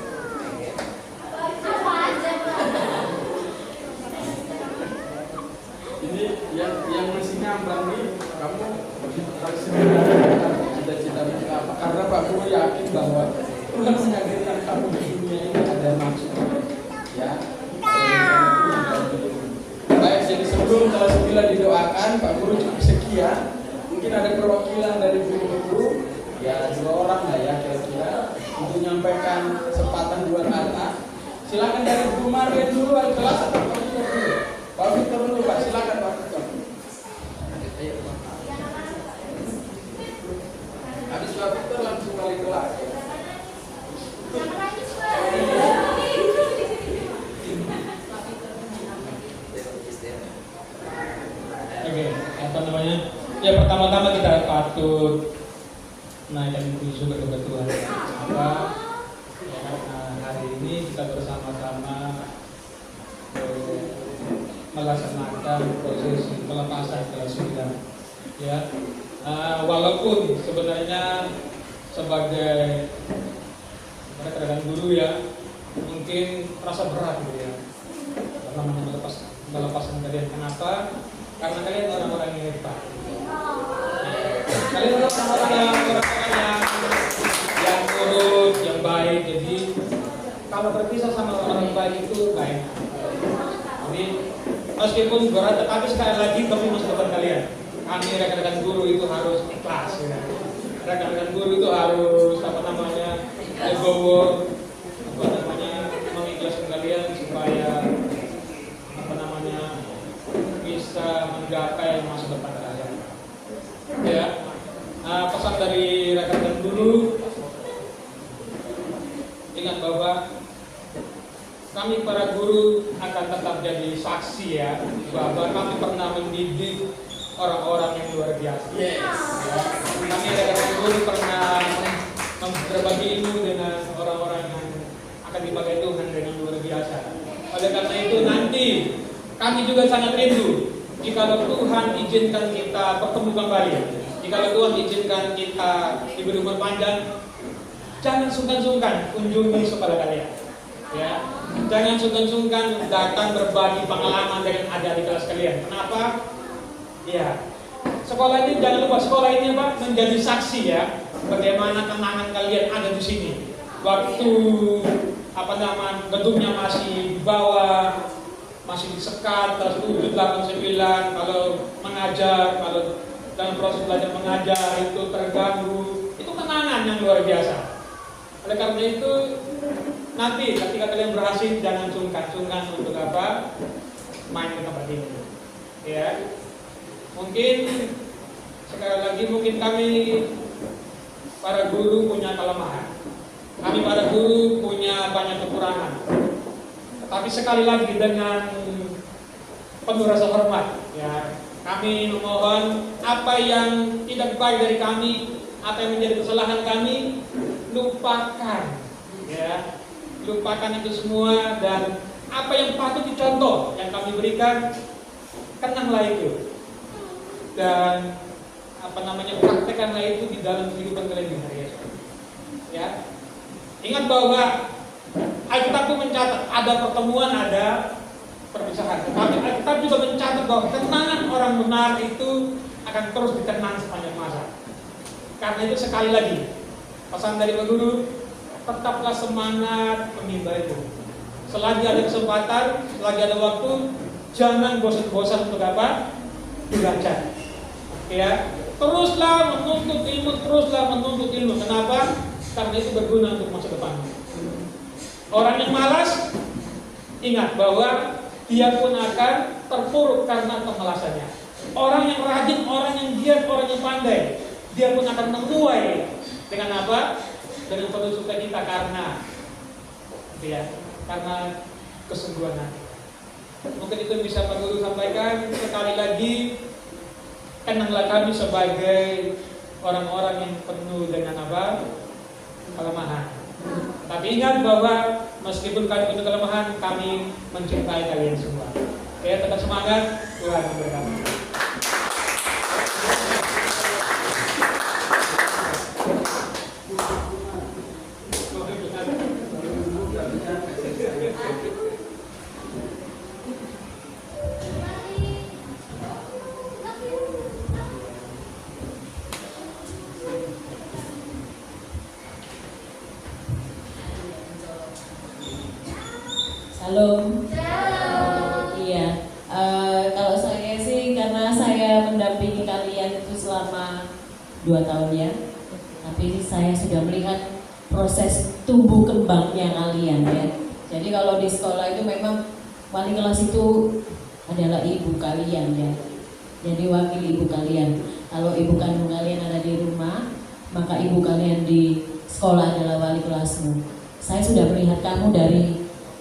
Ini yang masih ngambang nih, kamu harus cita-citamu apa? Karena Pak Guru yakin bahwa Tuhan menghadirkan kamu di dunia ini ada maksud. Ya. Baik, jadi sebelum kelas 9 didoakan, Pak Guru cukup sekian. Mungkin ada perwakilan dari guru-guru, ya 2 orang lah ya kira-kira, untuk menyampaikan sepatah 2 kata. Silakan dari Bu Marian dulu wali kelas atau Pak Victor dulu? Pak Victor dulu Pak, silakan Pak Victor. Habis Pak Victor langsung wali kelas. Oke, apa namanya? Ya pertama-tama kita patut menaikkan puji syukur kepada Tuhan. Apa? Ya, hari ini kita bersama-sama melaksanakan proses pelepasan kelas 9. Ya, walaupun sebenarnya sebagai rekan guru ya mungkin terasa berat gitu ya, karena melepaskan kalian. Kenapa? Karena kalian orang-orang yang hebat. Kalian orang-orang yang nurut, yang baik. Jadi kalau berpisah sama orang baik itu baik. Jadi meskipun berat, tapi sekali lagi kami masa depan kalian. Kami rekan-rekan guru itu harus ikhlas. Ya. Rekan-rekan guru itu harus legowo, mengikhlaskan kalian supaya bisa menggapai masa depan kalian. Ya, pesan dari rekan-rekan dulu, ingat bahwa kami para guru akan tetap jadi saksi ya, bahwa kami pernah mendidik orang-orang yang luar biasa. Yes. Ya, kami rekan-rekan guru pernah berbagi ilmu dengan orang-orang yang akan dipakai Tuhan dengan luar biasa. Oleh karena itu nanti kami juga sangat rindu jika Tuhan izinkan kita bertemu kembali. Jika Tuhan izinkan kita diberi umur panjang, jangan sungkan-sungkan kunjungi sekolah kalian. Ya, jangan sungkan-sungkan datang berbagi pengalaman dengan adik-adik kelas kalian. Kenapa? Ya, sekolah ini jangan lupa, sekolah ini apa? Menjadi saksi ya, bagaimana kenangan kalian ada di sini. Waktu gedungnya masih di bawah, masih disekat, terus 7, 8, 9, kalau mengajar, kalau dalam proses belajar mengajar itu terganggu, itu kenangan yang luar biasa. Oleh karena itu, nanti ketika kalian berhasil, jangan sungkan untuk apa? Main ke tempat ini. Ya, mungkin sekali lagi kami para guru punya kelemahan. Kami para guru punya banyak kekurangan. Tapi sekali lagi dengan penuh rasa hormat, ya, kami memohon apa yang tidak baik dari kami, apa yang menjadi kesalahan kami, lupakan, ya, lupakan itu semua, dan apa yang patut dicontoh yang kami berikan, kenanglah itu, dan praktekkanlah itu di dalam kehidupan kalian di hari esok. Ya, ingat bahwa Alkitab itu mencatat ada pertemuan, ada perpisahan. Tapi Alkitab juga mencatat bahwa kenangan orang benar itu akan terus dikenang sepanjang masa. Karena itu sekali lagi pesan dari Pak Guru, tetaplah semangat menimba itu. Selagi ada kesempatan, selagi ada waktu, jangan bosan-bosan untuk apa? Belajar. Ya, teruslah menuntut ilmu. Kenapa? Karena itu berguna untuk masa depan. Orang yang malas, ingat bahwa dia pun akan terpuruk karena kemalasannya. Orang yang rajin, orang yang giat, orang yang pandai, dia pun akan menuai dengan apa? Dengan penuh sukacita karena ya, karena kesungguhan hati. Mungkin itu bisa Pak Guru sampaikan. Sekali lagi, kenanglah kami sebagai orang-orang yang penuh dengan apa? Kelemahan. Tapi ingat bahwa meskipun kami penuh kelemahan, kami mencintai kalian semua. Ya, tetap semangat, Tuhan memberkati. Halo. Iya. Kalau saya sih karena saya mendampingi kalian itu selama 2 tahun ya. Tapi saya sudah melihat proses tumbuh kembangnya kalian ya. Jadi kalau di sekolah itu memang wali kelas itu adalah ibu kalian ya. Jadi wakil ibu kalian. Kalau ibu kandung kalian ada di rumah, maka ibu kalian di sekolah adalah wali kelasmu. Saya sudah melihat kamu dari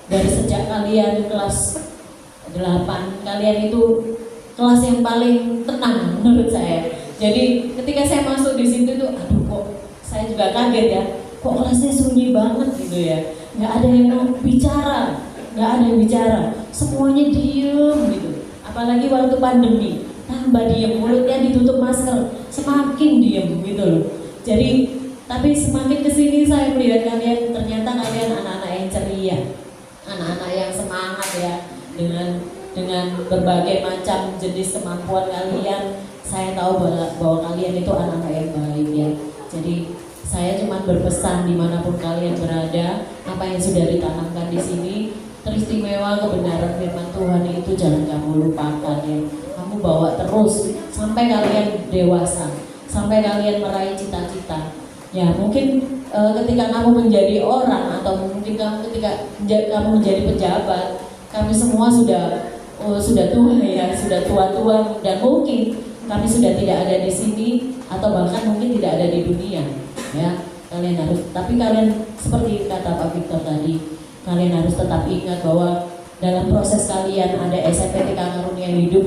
sejak kalian kelas 8, kalian itu kelas yang paling tenang menurut saya. Jadi ketika saya masuk di situ tuh, aduh kok saya juga kaget ya, kok kelasnya sunyi banget gitu ya, nggak ada yang mau bicara, semuanya diem gitu. Apalagi waktu pandemi, tambah diem, mulutnya ditutup masker, semakin diem gitu loh. Jadi tapi semakin kesini saya melihat kalian, ternyata kalian anak-anak yang ceria, anak-anak yang semangat ya, dengan berbagai macam jenis kemampuan kalian. Saya tahu bahwa kalian itu anak-anak yang baik ya. Jadi saya cuma berpesan dimanapun kalian berada, apa yang sudah ditanamkan di sini, teristimewa kebenaran firman Tuhan itu jangan kamu lupakan ya. Kamu bawa terus sampai kalian dewasa, sampai kalian meraih cita-cita. Ya mungkin ketika kamu menjadi orang, atau mungkin ketika kamu menjadi pejabat, kami semua sudah tua ya, sudah tua-tua, dan mungkin kami sudah tidak ada di sini, atau bahkan mungkin tidak ada di dunia ya. Kalian harus, tapi kalian seperti kata Pak Victor tadi, kalian harus tetap ingat bahwa dalam proses kalian ada SMP TK Karunia Hidup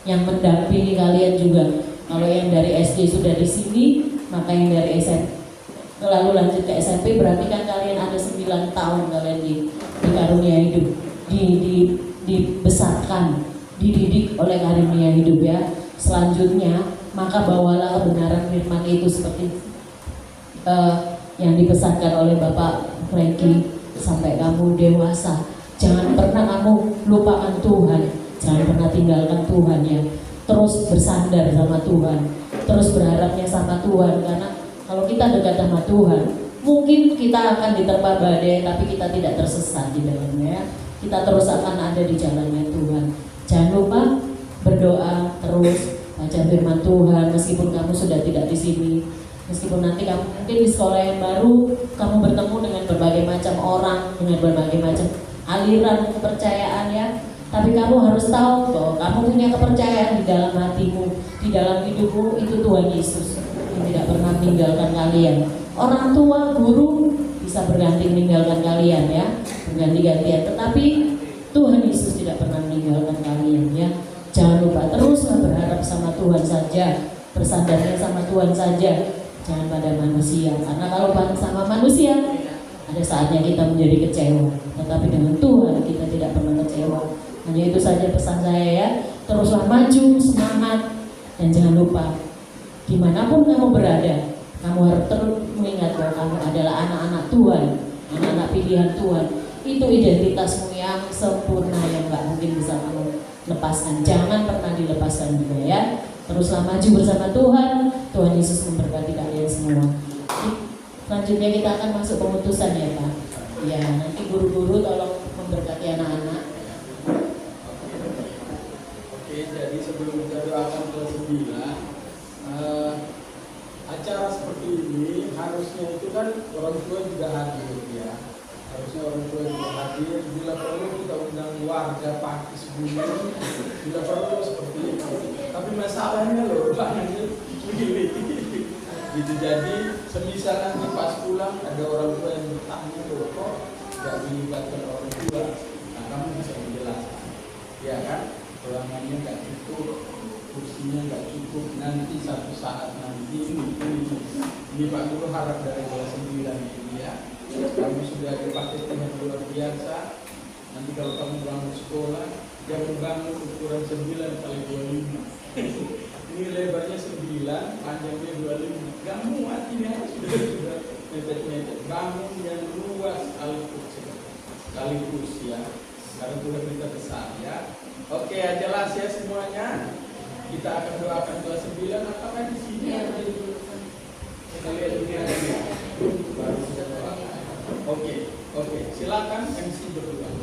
yang mendampingi kalian juga. Kalau yang dari SD sudah di sini, maka yang dari SMP lalu lanjut ke SMP, berarti kan kalian ada 9 tahun kalian di Karunia Hidup, dibesarkan, dididik oleh Karunia Hidup ya. Selanjutnya maka bawalah kebenaran firman itu seperti yang dipesankan oleh Bapak Frankie sampai kamu dewasa. Jangan pernah kamu lupakan Tuhan, jangan pernah tinggalkan Tuhan ya. Terus bersandar sama Tuhan, terus berharapnya sama Tuhan, karena kalau kita dekat sama Tuhan, mungkin kita akan diterpa badai, tapi kita tidak tersesat di dalamnya. Kita terus akan ada di jalannya Tuhan. Jangan lupa berdoa terus, baca firman Tuhan, meskipun kamu sudah tidak di sini, meskipun nanti kamu mungkin di sekolah yang baru, kamu bertemu dengan berbagai macam orang, dengan berbagai macam aliran kepercayaan ya. Tapi kamu harus tahu bahwa kamu punya kepercayaan di dalam hatimu, di dalam hidupmu, itu Tuhan Yesus yang tidak pernah meninggalkan kalian. Orang tua, guru bisa berganti meninggalkan kalian ya, berganti-gantian. Tetapi Tuhan Yesus tidak pernah meninggalkan kalian ya. Jangan lupa teruslah berharap sama Tuhan saja, bersandarnya sama Tuhan saja, jangan pada manusia. Karena kalau sama manusia, ada saatnya kita menjadi kecewa. Tetapi dengan Tuhan kita tidak pernah kecewa. Hanya itu saja pesan saya ya. Teruslah maju, semangat, dan jangan lupa dimanapun kamu berada, kamu harus terus mengingat bahwa kamu adalah anak-anak Tuhan, anak-anak pilihan Tuhan. Itu identitasmu yang sempurna yang gak mungkin bisa kamu lepaskan. Jangan pernah dilepaskan juga ya. Teruslah maju bersama Tuhan. Tuhan Yesus memberkati kalian semua. Selanjutnya kita akan masuk pemutusan ya Pak. Ya, nanti guru-guru tolong memberkati anak-anak. Oke, jadi sebelum kita doakan kelas 9, acara seperti ini harusnya itu kan orang tua juga hadir ya. Harusnya orang tua juga hadir. Bila perlu kita undang warga pagi sebelum, bila perlu seperti itu. Tapi masalahnya loh, banyaknya pilih. Gitu, jadi semisal nanti pas pulang ada orang tua yang bertanya loh, kok tidak dilibatkan orang tua, nah kamu bisa menjelaskan, ya kan? Ruangannya nggak cukup, kursinya nggak cukup, nanti satu saat nanti ini Pak Guru harap dari kelas 9 ini ya, kamu sudah ada paket yang luar biasa. Nanti kalau kamu bangun sekolah, jangan bangun ukuran 9 kali 25. Ini lebarnya 9, panjangnya 25. Gak muat ini sudah mepet-mepet. Bangun yang luas sekaligus ya. Sekarang sudah kita besar ya. Oke, jelas ya semuanya. Kita akan doakan kelas 9. Apakah di sini ada kita lihat ini ada baru kita doakan. Oke, silakan MC berdua.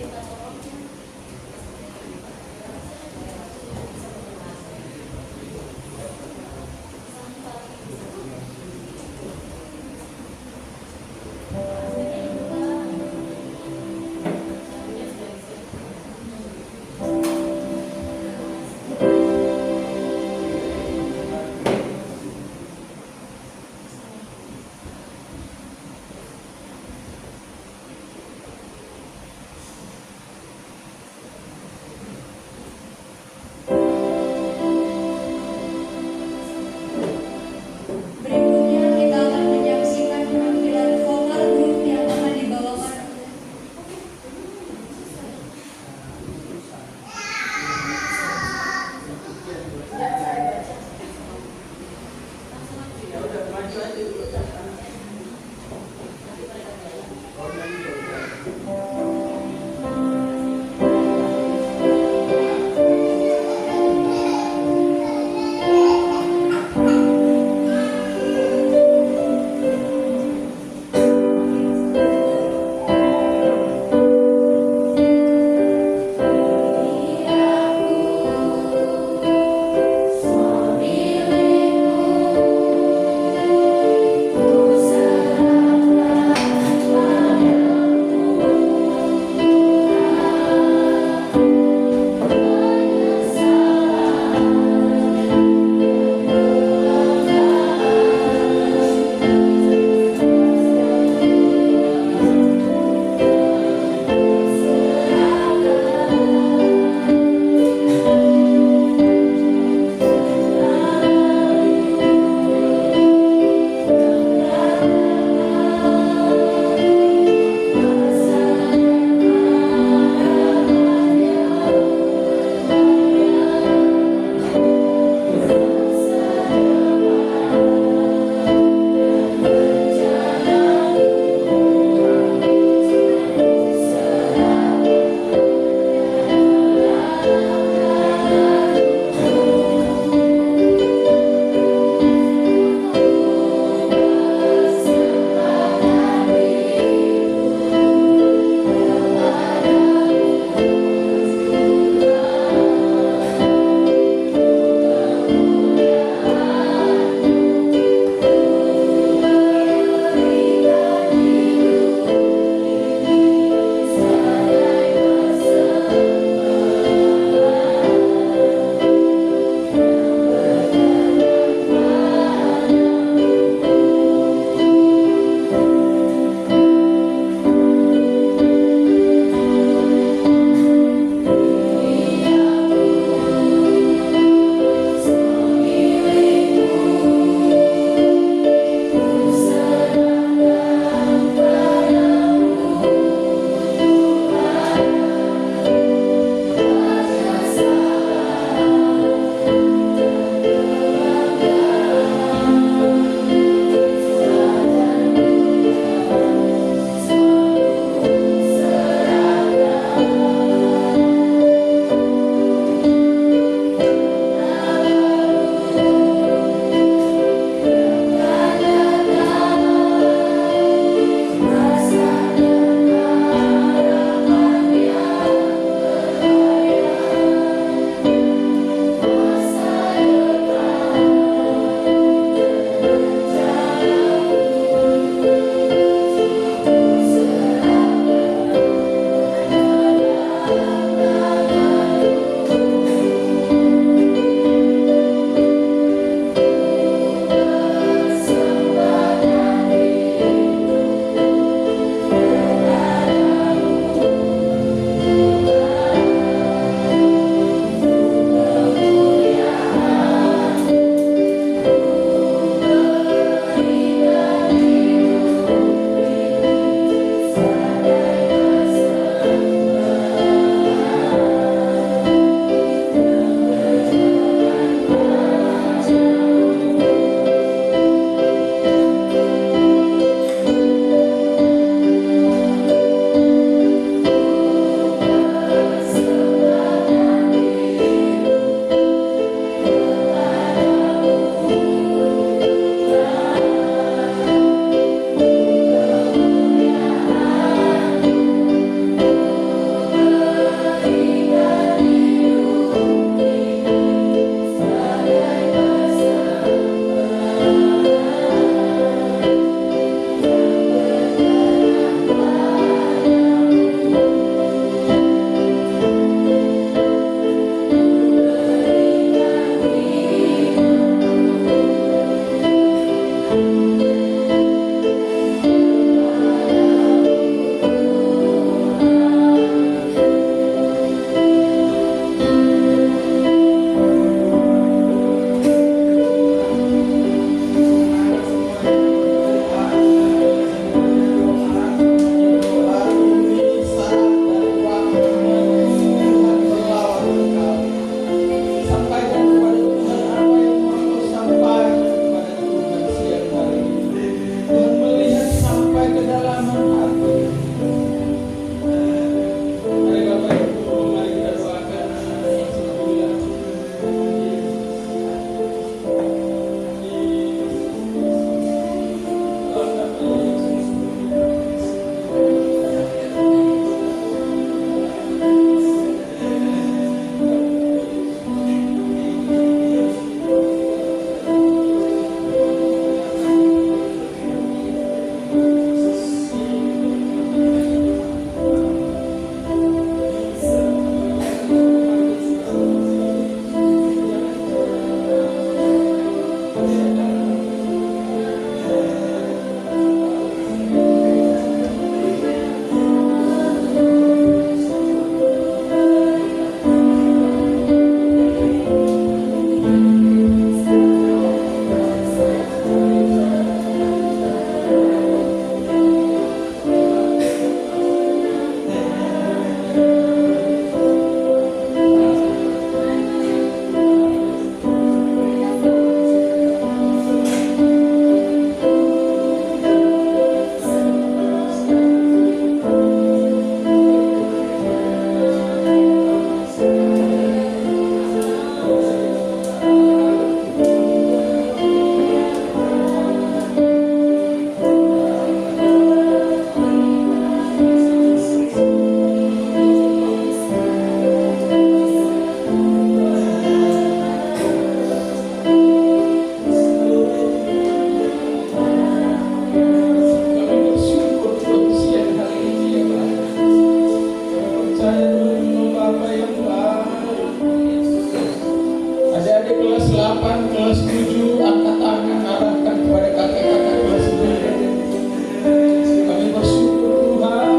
8 kelas 7 angkat tangan arahkan kepada kakek-kakek kelas 9. Kami bersyukur Tuhan.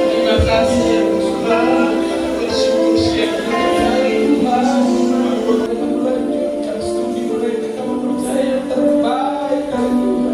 Terima kasih ya Tuhan. Bersyukur siang hari Tuhan. Mereka melanjutkan studi mereka. Kami percaya yang terbaik dari Tuhan.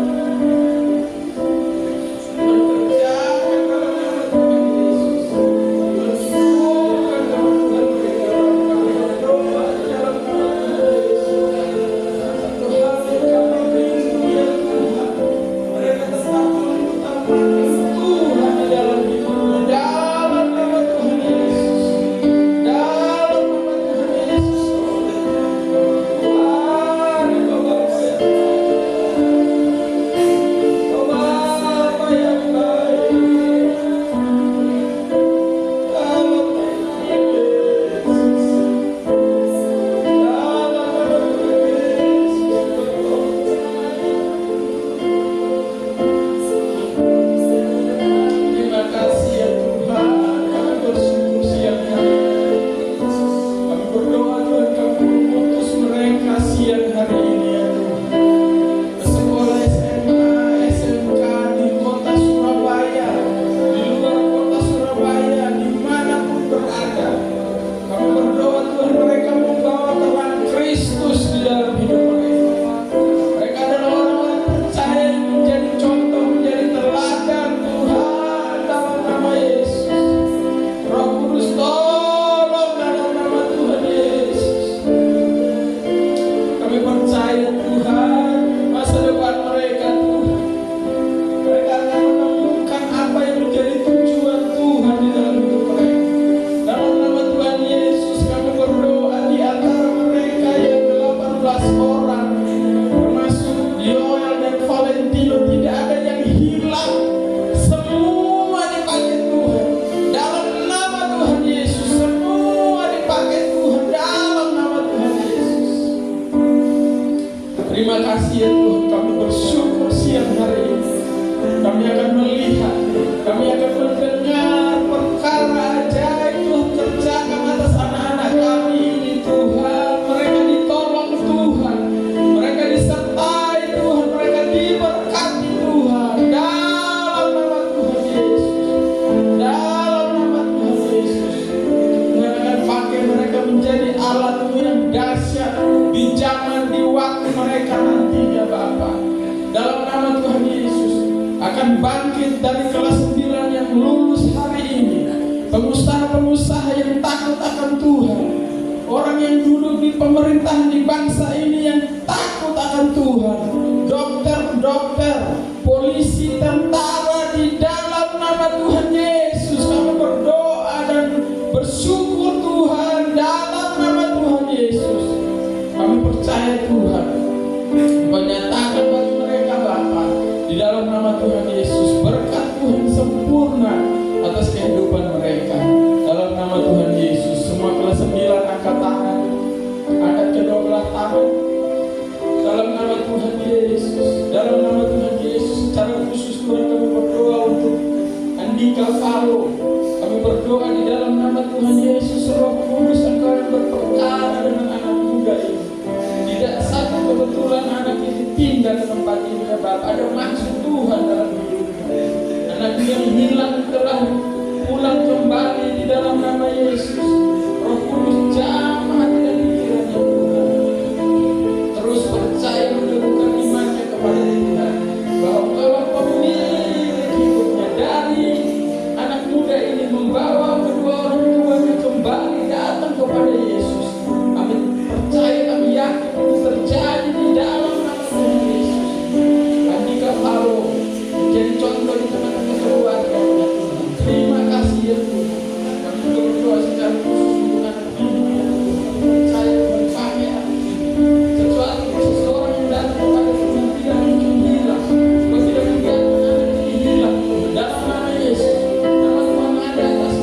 Terima kasih ya Tuhan, kami bersyukur siang hari ini. Kami akan melihat, kami akan mendengar perkara ajaib Tuhan kerjakan atas anak-anak kami ini Tuhan. Mereka ditolong Tuhan, mereka disertai Tuhan, mereka diberkati Tuhan. Dalam nama Tuhan Yesus, dalam nama Tuhan Yesus, Tuhan akan pakai mereka menjadi alat-Mu yang dahsyat di zaman, di waktu mereka nantinya Bapa. Dalam nama Tuhan Yesus akan bangkit dari kelas 9 yang lulus hari ini pengusaha-pengusaha yang takut akan Tuhan, orang yang duduk di pemerintahan di bangsa ini yang takut akan Tuhan, dokter-dokter, polisi, tentara, di dalam nama Tuhan Yesus kami berdoa dan bersyukur Tuhan. Dalam nama Tuhan Yesus kami percaya Tuhan menyatakan bagi mereka Bapa, di dalam nama Tuhan Yesus berkat Tuhan sempurna atas kehidupan mereka. Dalam nama Tuhan Yesus, semua kelas 9 angkat tangan, angkat kedua belah tangan. Dalam nama Tuhan Yesus, dalam nama Tuhan Yesus, secara khusus Tuhan kami berdoa untuk Andika Falo. Kami berdoa di dalam nama Tuhan Yesus, Roh Kudus Engkau yang berperkara dengan anak muda ini. Tidak satu kebetulan anak ini pindah ke tempat ini ya Bapak. Ada maksud Tuhan dalam hidupnya. Anak yang hilang telah pulang kembali di dalam nama Yesus. Roh Kudus jamah dan pikirannya Tuhan. Terus percaya meneguhkan imannya kepada Tuhan, bahwa Engkau pemilik hidupnya. Dari anak muda ini membawa kedua orang tuanya kembali datang kepada Yesus. Kami percaya, kami yakin itu terjadi di dalam nama Tuhan Yesus. Andika Falo menjadi contoh di tengah-tengah keluarga. Terima kasih ya Tuhan. Kami juga berdoa secara khusus untuk anak ini. Saya berpakai sesuatu seseorang yang datang kepada Tuhan tidak mungkin hilang. Kau tidak membiarkan anak ini hilang. Dalam nama Yesus, nama Tuhan ada atas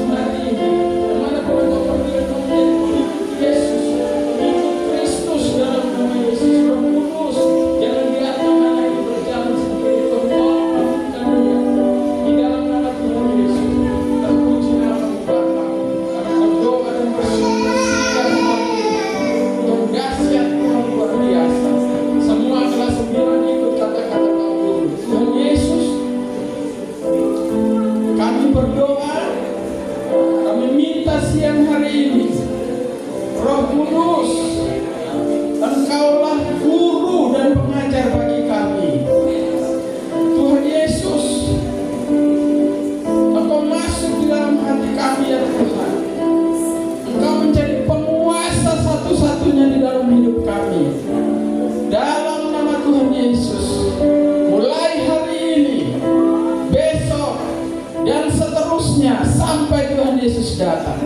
datang.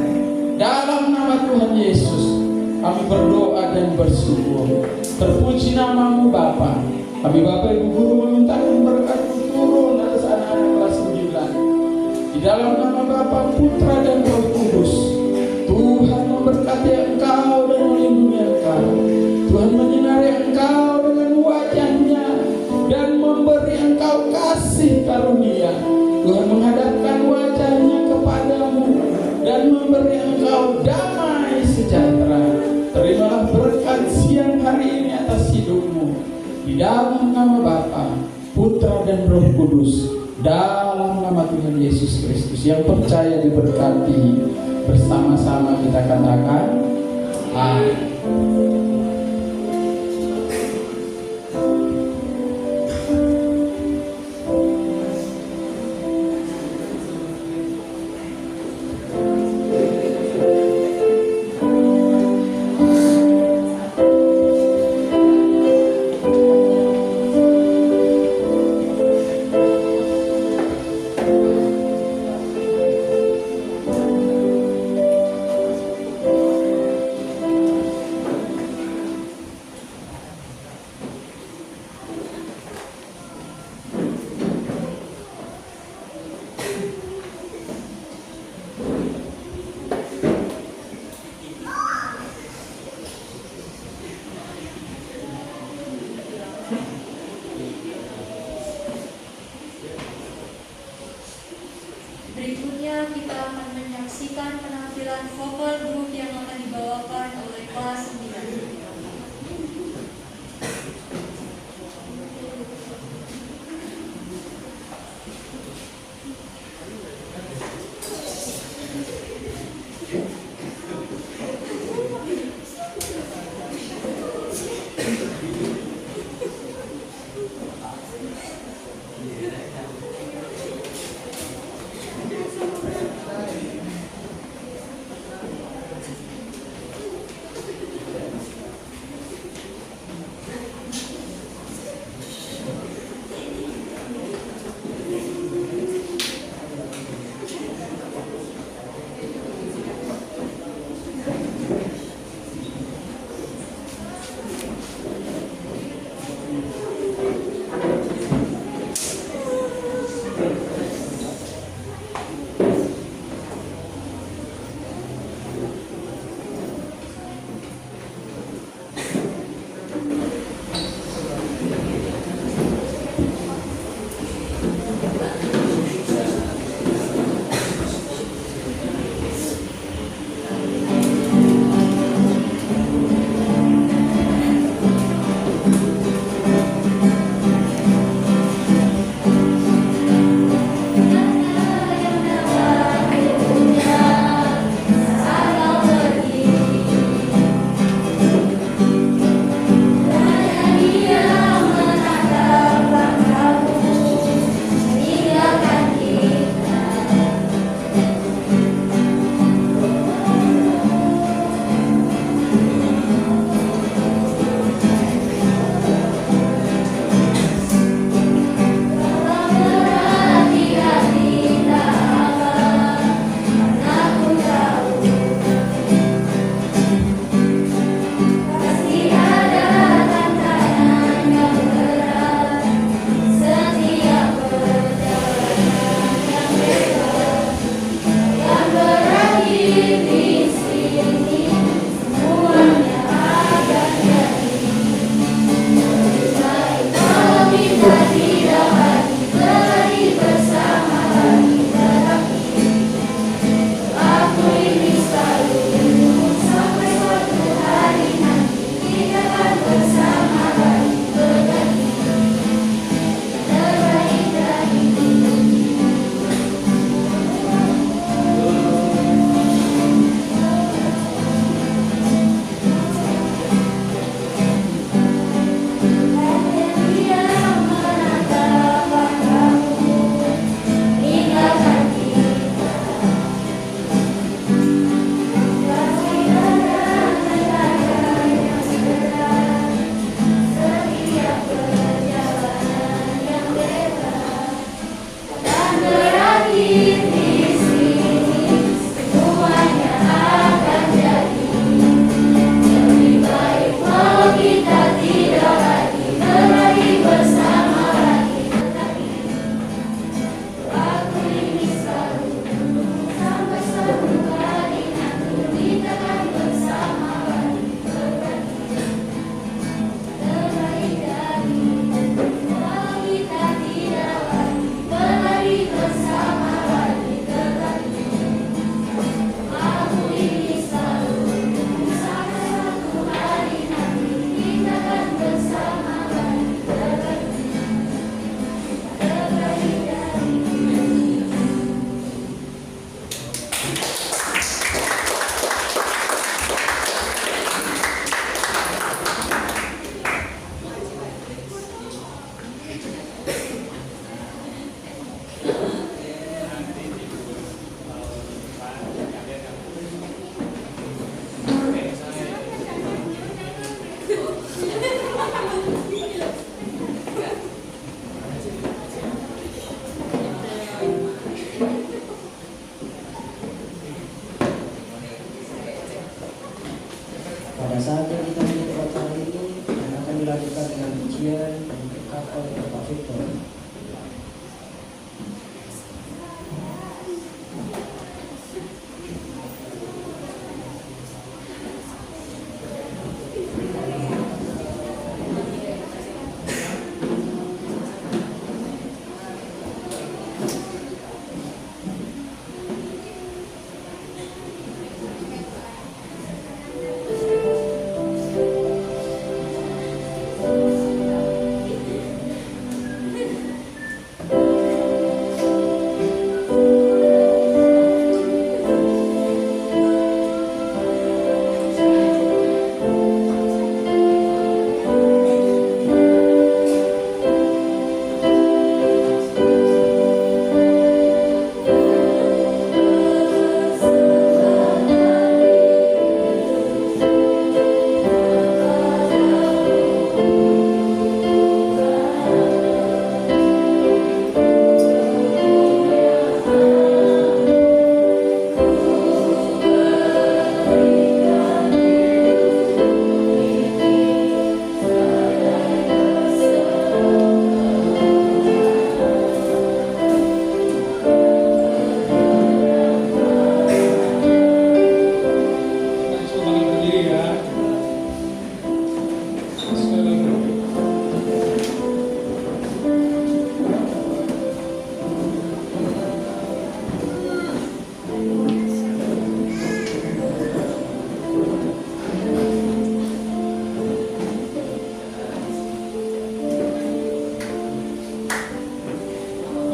Dalam nama Tuhan Yesus, kami berdoa dan bersyukur. Terpuji namamu Bapa. Kami Bapak Ibu Guru memintakan berkat-Mu turun atas anak-anak kelas 9. Di dalam nama Bapa, Putra dan Roh Kudus. Tuhan memberkati engkau dan melindungi engkau. Tuhan menyinari engkau dengan wajah-Nya dan memberi engkau kasih karunia. Tuhan menghadapkan wajah-Nya kepadamu dan memberi engkau damai sejahtera. Terimalah berkat siang hari ini atas hidupmu. Di dalam nama Bapa, Putra dan Roh Kudus. Dalam nama Tuhan Yesus Kristus. Yang percaya diberkati, bersama-sama kita katakan amin. Berikutnya kita akan menyaksikan penampilan vokal grup yang akan dibawakan oleh kelas 9.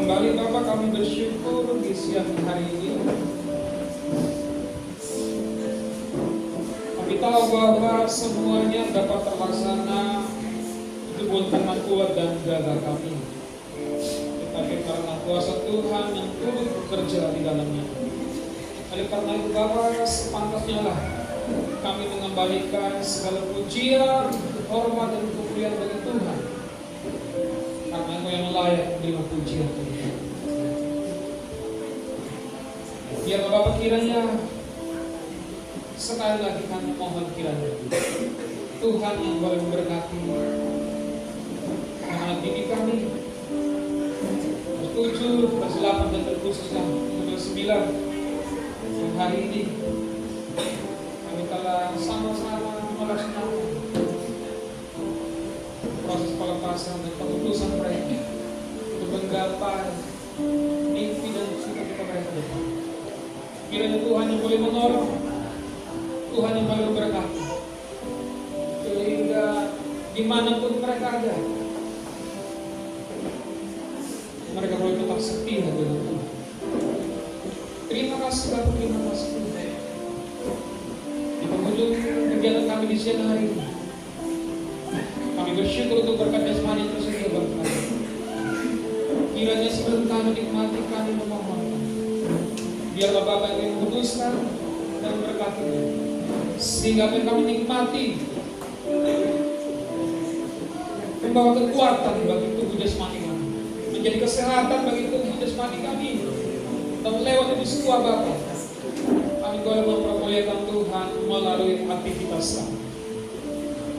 kembali Bapak, kami bersyukur di siang hari ini. Kami tahu bahwa semuanya dapat terlaksana itu bukan karena kuat dan jaga kami, tetapi karena kuasa Tuhan yang turut bekerja di dalamnya. Oleh karena itu Bapak, sepantasnya lah kami mengembalikan segala pujian, hormat dan kemuliaan bagi Tuhan, karena Engkau yang layak menerima pujian Tuhan. Biar Bapak kiranya sekali lagi kami mohon kiranya Tuhan yang boleh memberkati anak didik kami, kelas 7, kelas 8 dan terkhususnya kelas 9 yang hari ini kami telah sama-sama melaksanakan proses pelepasan dan pengutusan mereka untuk menggapai mimpi dan cita-cita mereka ke depan. Kiranya Tuhan yang boleh menolong, Tuhan yang boleh memberkati, sehingga dimanapun mereka ada, mereka boleh tetap setia dengan Tuhan. Terima kasih Bapak, terima kasih Tuhan. Di penghujung kegiatan kami di siang hari ini, kami bersyukur untuk berkat jasmani yang tersedia bagi kami. Kiranya sebelum kami nikmati, kami memohon, biarlah Bapak yang memutuskan dan memberkati, sehingga kami nikmati membawa kekuatan bagi tubuh jasmani kami, menjadi kesehatan bagi tubuh jasmani kami. Dan lewat itu semua Bapak, kami boleh mempermuliakan Tuhan melalui aktivitas kami.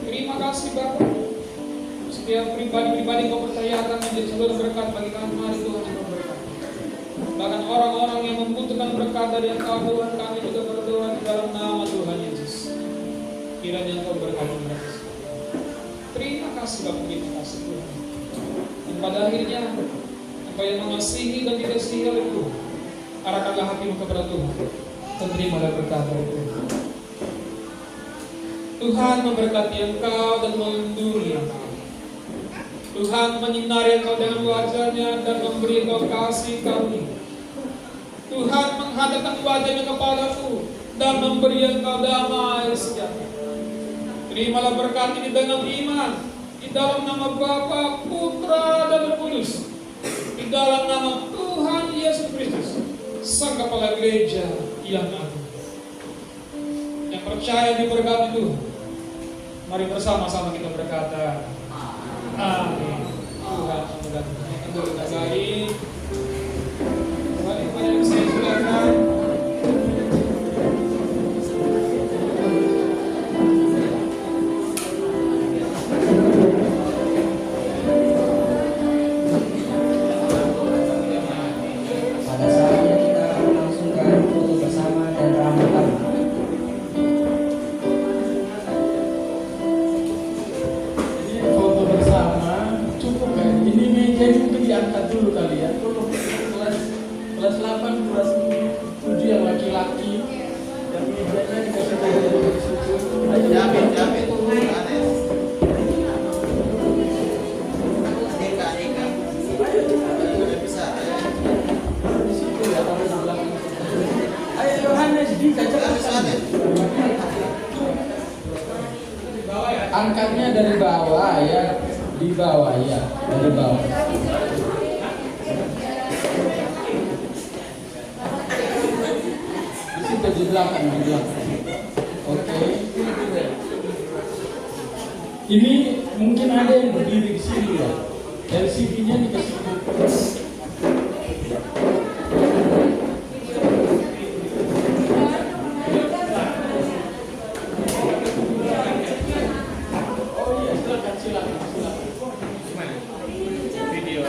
Terima kasih Bapak. Setiap pribadi-pribadi Kau percayakan menjadi saudara berkat bagi kami, mari Tuhan yang memberkati. Bahkan orang-orang yang membutuhkan berkat dari Engkau Tuhan, kami juga berdoa di dalam nama Tuhan Yesus. Kiranya Engkau berkati mereka. Terima kasih Bapak, terima kasih Tuhan. Dan pada akhirnya Engkau yang mengasihi dan dikasihi oleh Tuhan, arahkanlah hatimu kepada Tuhan dan terimalah berkat dari Tuhan. Tuhan memberkati engkau dan melindungi engkau. Tuhan menyinari engkau dengan wajah-Nya dan memberi engkau kasih karunia. Tuhan menghadapkan wajah-Nya kepadamu dan memberi engkau damai sejahtera. Terimalah berkat ini dengan iman, di dalam nama Bapa, Putra dan Roh Kudus, di dalam nama Tuhan Yesus Kristus, Sang Kepala Gereja yang agung. Yang percaya diberkati Tuhan, mari bersama-sama kita berkata, amin. Tuhan memberkati. Untuk kita baik, mari pada yang saya silakan. Pada saatnya kita melangsungkan foto bersama dan rambutan. Jadi foto bersama cukup kan? Ini meja mungkin diangkat dulu kali ya. Tolong kelas 8, kelas 7 yang laki-laki, yang mejanya dikasih tahu di situ. Jamin Eka bisa. Di situ ya, kalau di belakang. Ayo Yohanes, cepat. Angkatnya dari bawah ya, di bawah ya, dari bawah. Di situ di belakang, di belakang. Oke. Ini mungkin ada yang berdiri di sini ya. Dari CV-nya dikasih. Oh iya, silakan. Video.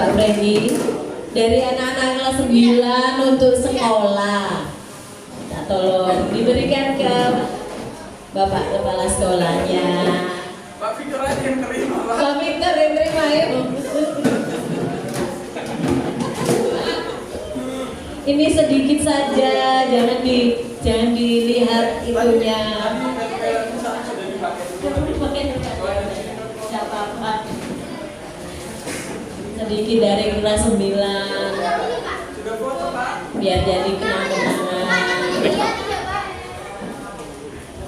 Pak Freddy. Dari anak-anak kelas 9 untuk sekolah. Kita tolong diberikan ke Bapak Kepala Sekolahnya. Pak Victor aja yang terima, Pak. Pak Victor yang terima ya. Ini sedikit saja, jangan dilihat itunya. Tidak apa-apa. Sedikit dari kelas 9. Biar jadi kenang-kenangan.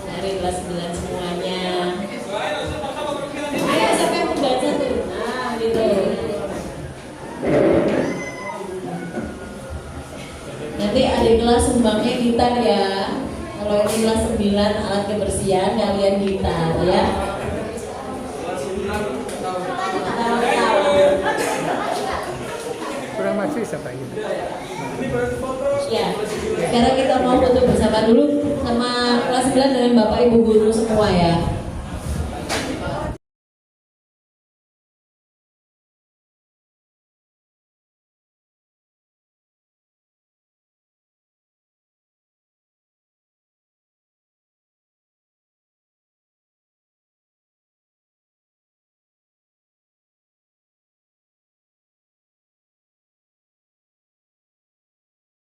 Dari kelas 9 semuanya. Ayo siapa yang membaca tuh? Nah gitu. Nanti adik kelas sumbangnya gitar ya. Kalau ini kelas 9 alat kebersihan, kalian gitar ya. Kurang masih siapa gitu? Ya. Sekarang kita mau foto bersama dulu sama kelas 9 dengan Bapak Ibu guru semua ya.